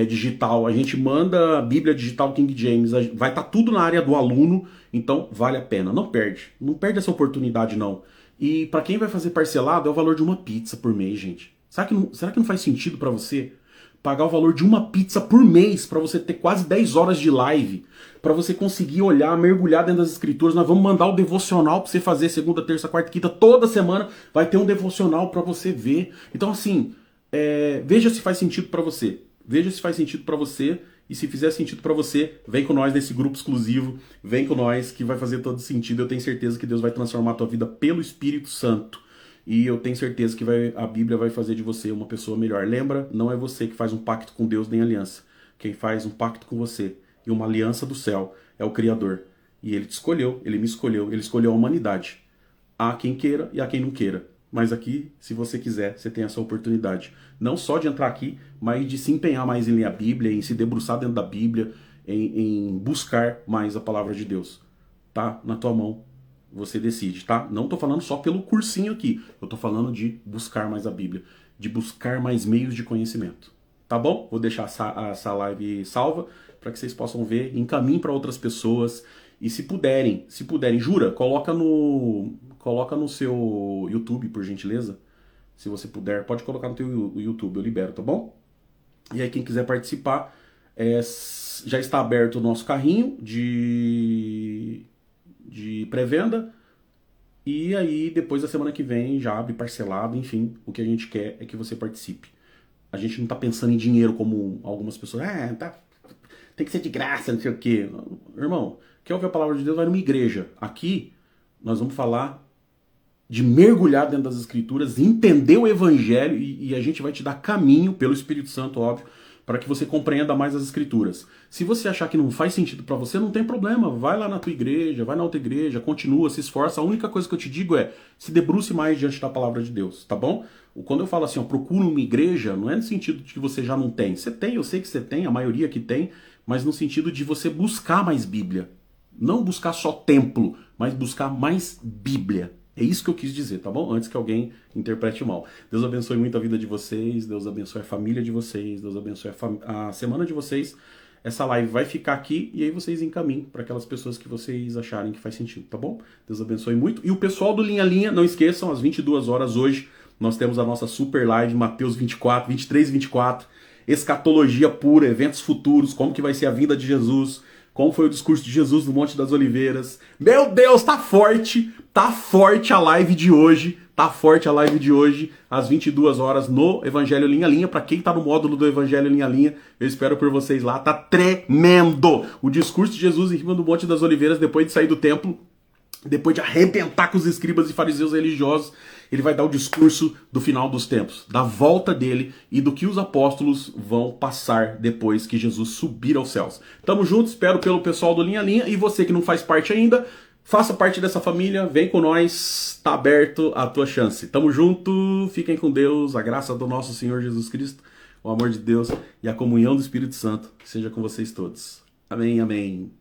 digital, a gente manda Bíblia digital King James, vai estar tudo na área do aluno, então vale a pena, não perde essa oportunidade não. E para quem vai fazer parcelado é o valor de uma pizza por mês, gente. Será que não faz sentido para você pagar o valor de uma pizza por mês para você ter quase 10 horas de live, para você conseguir olhar, mergulhar dentro das escrituras? Nós vamos mandar o devocional para você fazer segunda, terça, quarta, quinta, toda semana vai ter um devocional para você ver. Então assim, veja se faz sentido para você. Veja se faz sentido para você, e se fizer sentido para você, vem com nós nesse grupo exclusivo, vem com nós que vai fazer todo sentido. Eu tenho certeza que Deus vai transformar a tua vida pelo Espírito Santo. E eu tenho certeza que a Bíblia vai fazer de você uma pessoa melhor. Lembra, não é você que faz um pacto com Deus nem aliança. Quem faz um pacto com você e uma aliança do céu é o Criador. E Ele te escolheu, Ele me escolheu, Ele escolheu a humanidade. Há quem queira e há quem não queira. Mas aqui, se você quiser, você tem essa oportunidade. Não só de entrar aqui, mas de se empenhar mais em ler a Bíblia, em se debruçar dentro da Bíblia, em buscar mais a palavra de Deus. Tá na tua mão. Você decide, tá? Não tô falando só pelo cursinho aqui. Eu tô falando de buscar mais a Bíblia. De buscar mais meios de conhecimento. Tá bom? Vou deixar essa live salva para que vocês possam ver. Encaminhem para outras pessoas. E se puderem, jura, coloca no seu YouTube, por gentileza. Se você puder, pode colocar no teu YouTube, eu libero, tá bom? E aí quem quiser participar, Já está aberto o nosso carrinho de pré-venda. E aí, depois da semana que vem, já abre parcelado. Enfim, o que a gente quer é que você participe. A gente não está pensando em dinheiro como algumas pessoas. Tem que ser de graça, não sei o quê. Irmão, quer ouvir a palavra de Deus? Vai numa igreja. Aqui, nós vamos falar de mergulhar dentro das Escrituras, entender o Evangelho e a gente vai te dar caminho, pelo Espírito Santo, óbvio, para que você compreenda mais as Escrituras. Se você achar que não faz sentido para você, não tem problema. Vai lá na tua igreja, vai na outra igreja, continua, se esforça. A única coisa que eu te digo é, se debruce mais diante da palavra de Deus, tá bom? Quando eu falo assim, procura uma igreja, não é no sentido de que você já não tem. Você tem, eu sei que você tem, a maioria que tem, mas no sentido de você buscar mais Bíblia. Não buscar só templo, mas buscar mais Bíblia. É isso que eu quis dizer, tá bom? Antes que alguém interprete mal. Deus abençoe muito a vida de vocês, Deus abençoe a família de vocês, Deus abençoe a semana de vocês. Essa live vai ficar aqui e aí vocês encaminhem para aquelas pessoas que vocês acharem que faz sentido, tá bom? Deus abençoe muito. E o pessoal do Linha Linha, não esqueçam, às 22 horas hoje, nós temos a nossa super live, Mateus 24, 23 e 24, escatologia pura, eventos futuros, como que vai ser a vinda de Jesus, como foi o discurso de Jesus no Monte das Oliveiras. Meu Deus, tá forte a live de hoje, às 22 horas no Evangelho Linha Linha. Para quem tá no módulo do Evangelho Linha Linha, eu espero por vocês lá, tá tremendo! O discurso de Jesus em cima do Monte das Oliveiras, depois de sair do templo, depois de arrebentar com os escribas e fariseus religiosos, ele vai dar o discurso do final dos tempos, da volta dele e do que os apóstolos vão passar depois que Jesus subir aos céus. Tamo junto, espero pelo pessoal do Linha Linha, e você que não faz parte ainda, faça parte dessa família, vem com nós, tá aberto a tua chance. Tamo junto, fiquem com Deus, a graça do nosso Senhor Jesus Cristo, o amor de Deus e a comunhão do Espírito Santo seja com vocês todos. Amém, amém.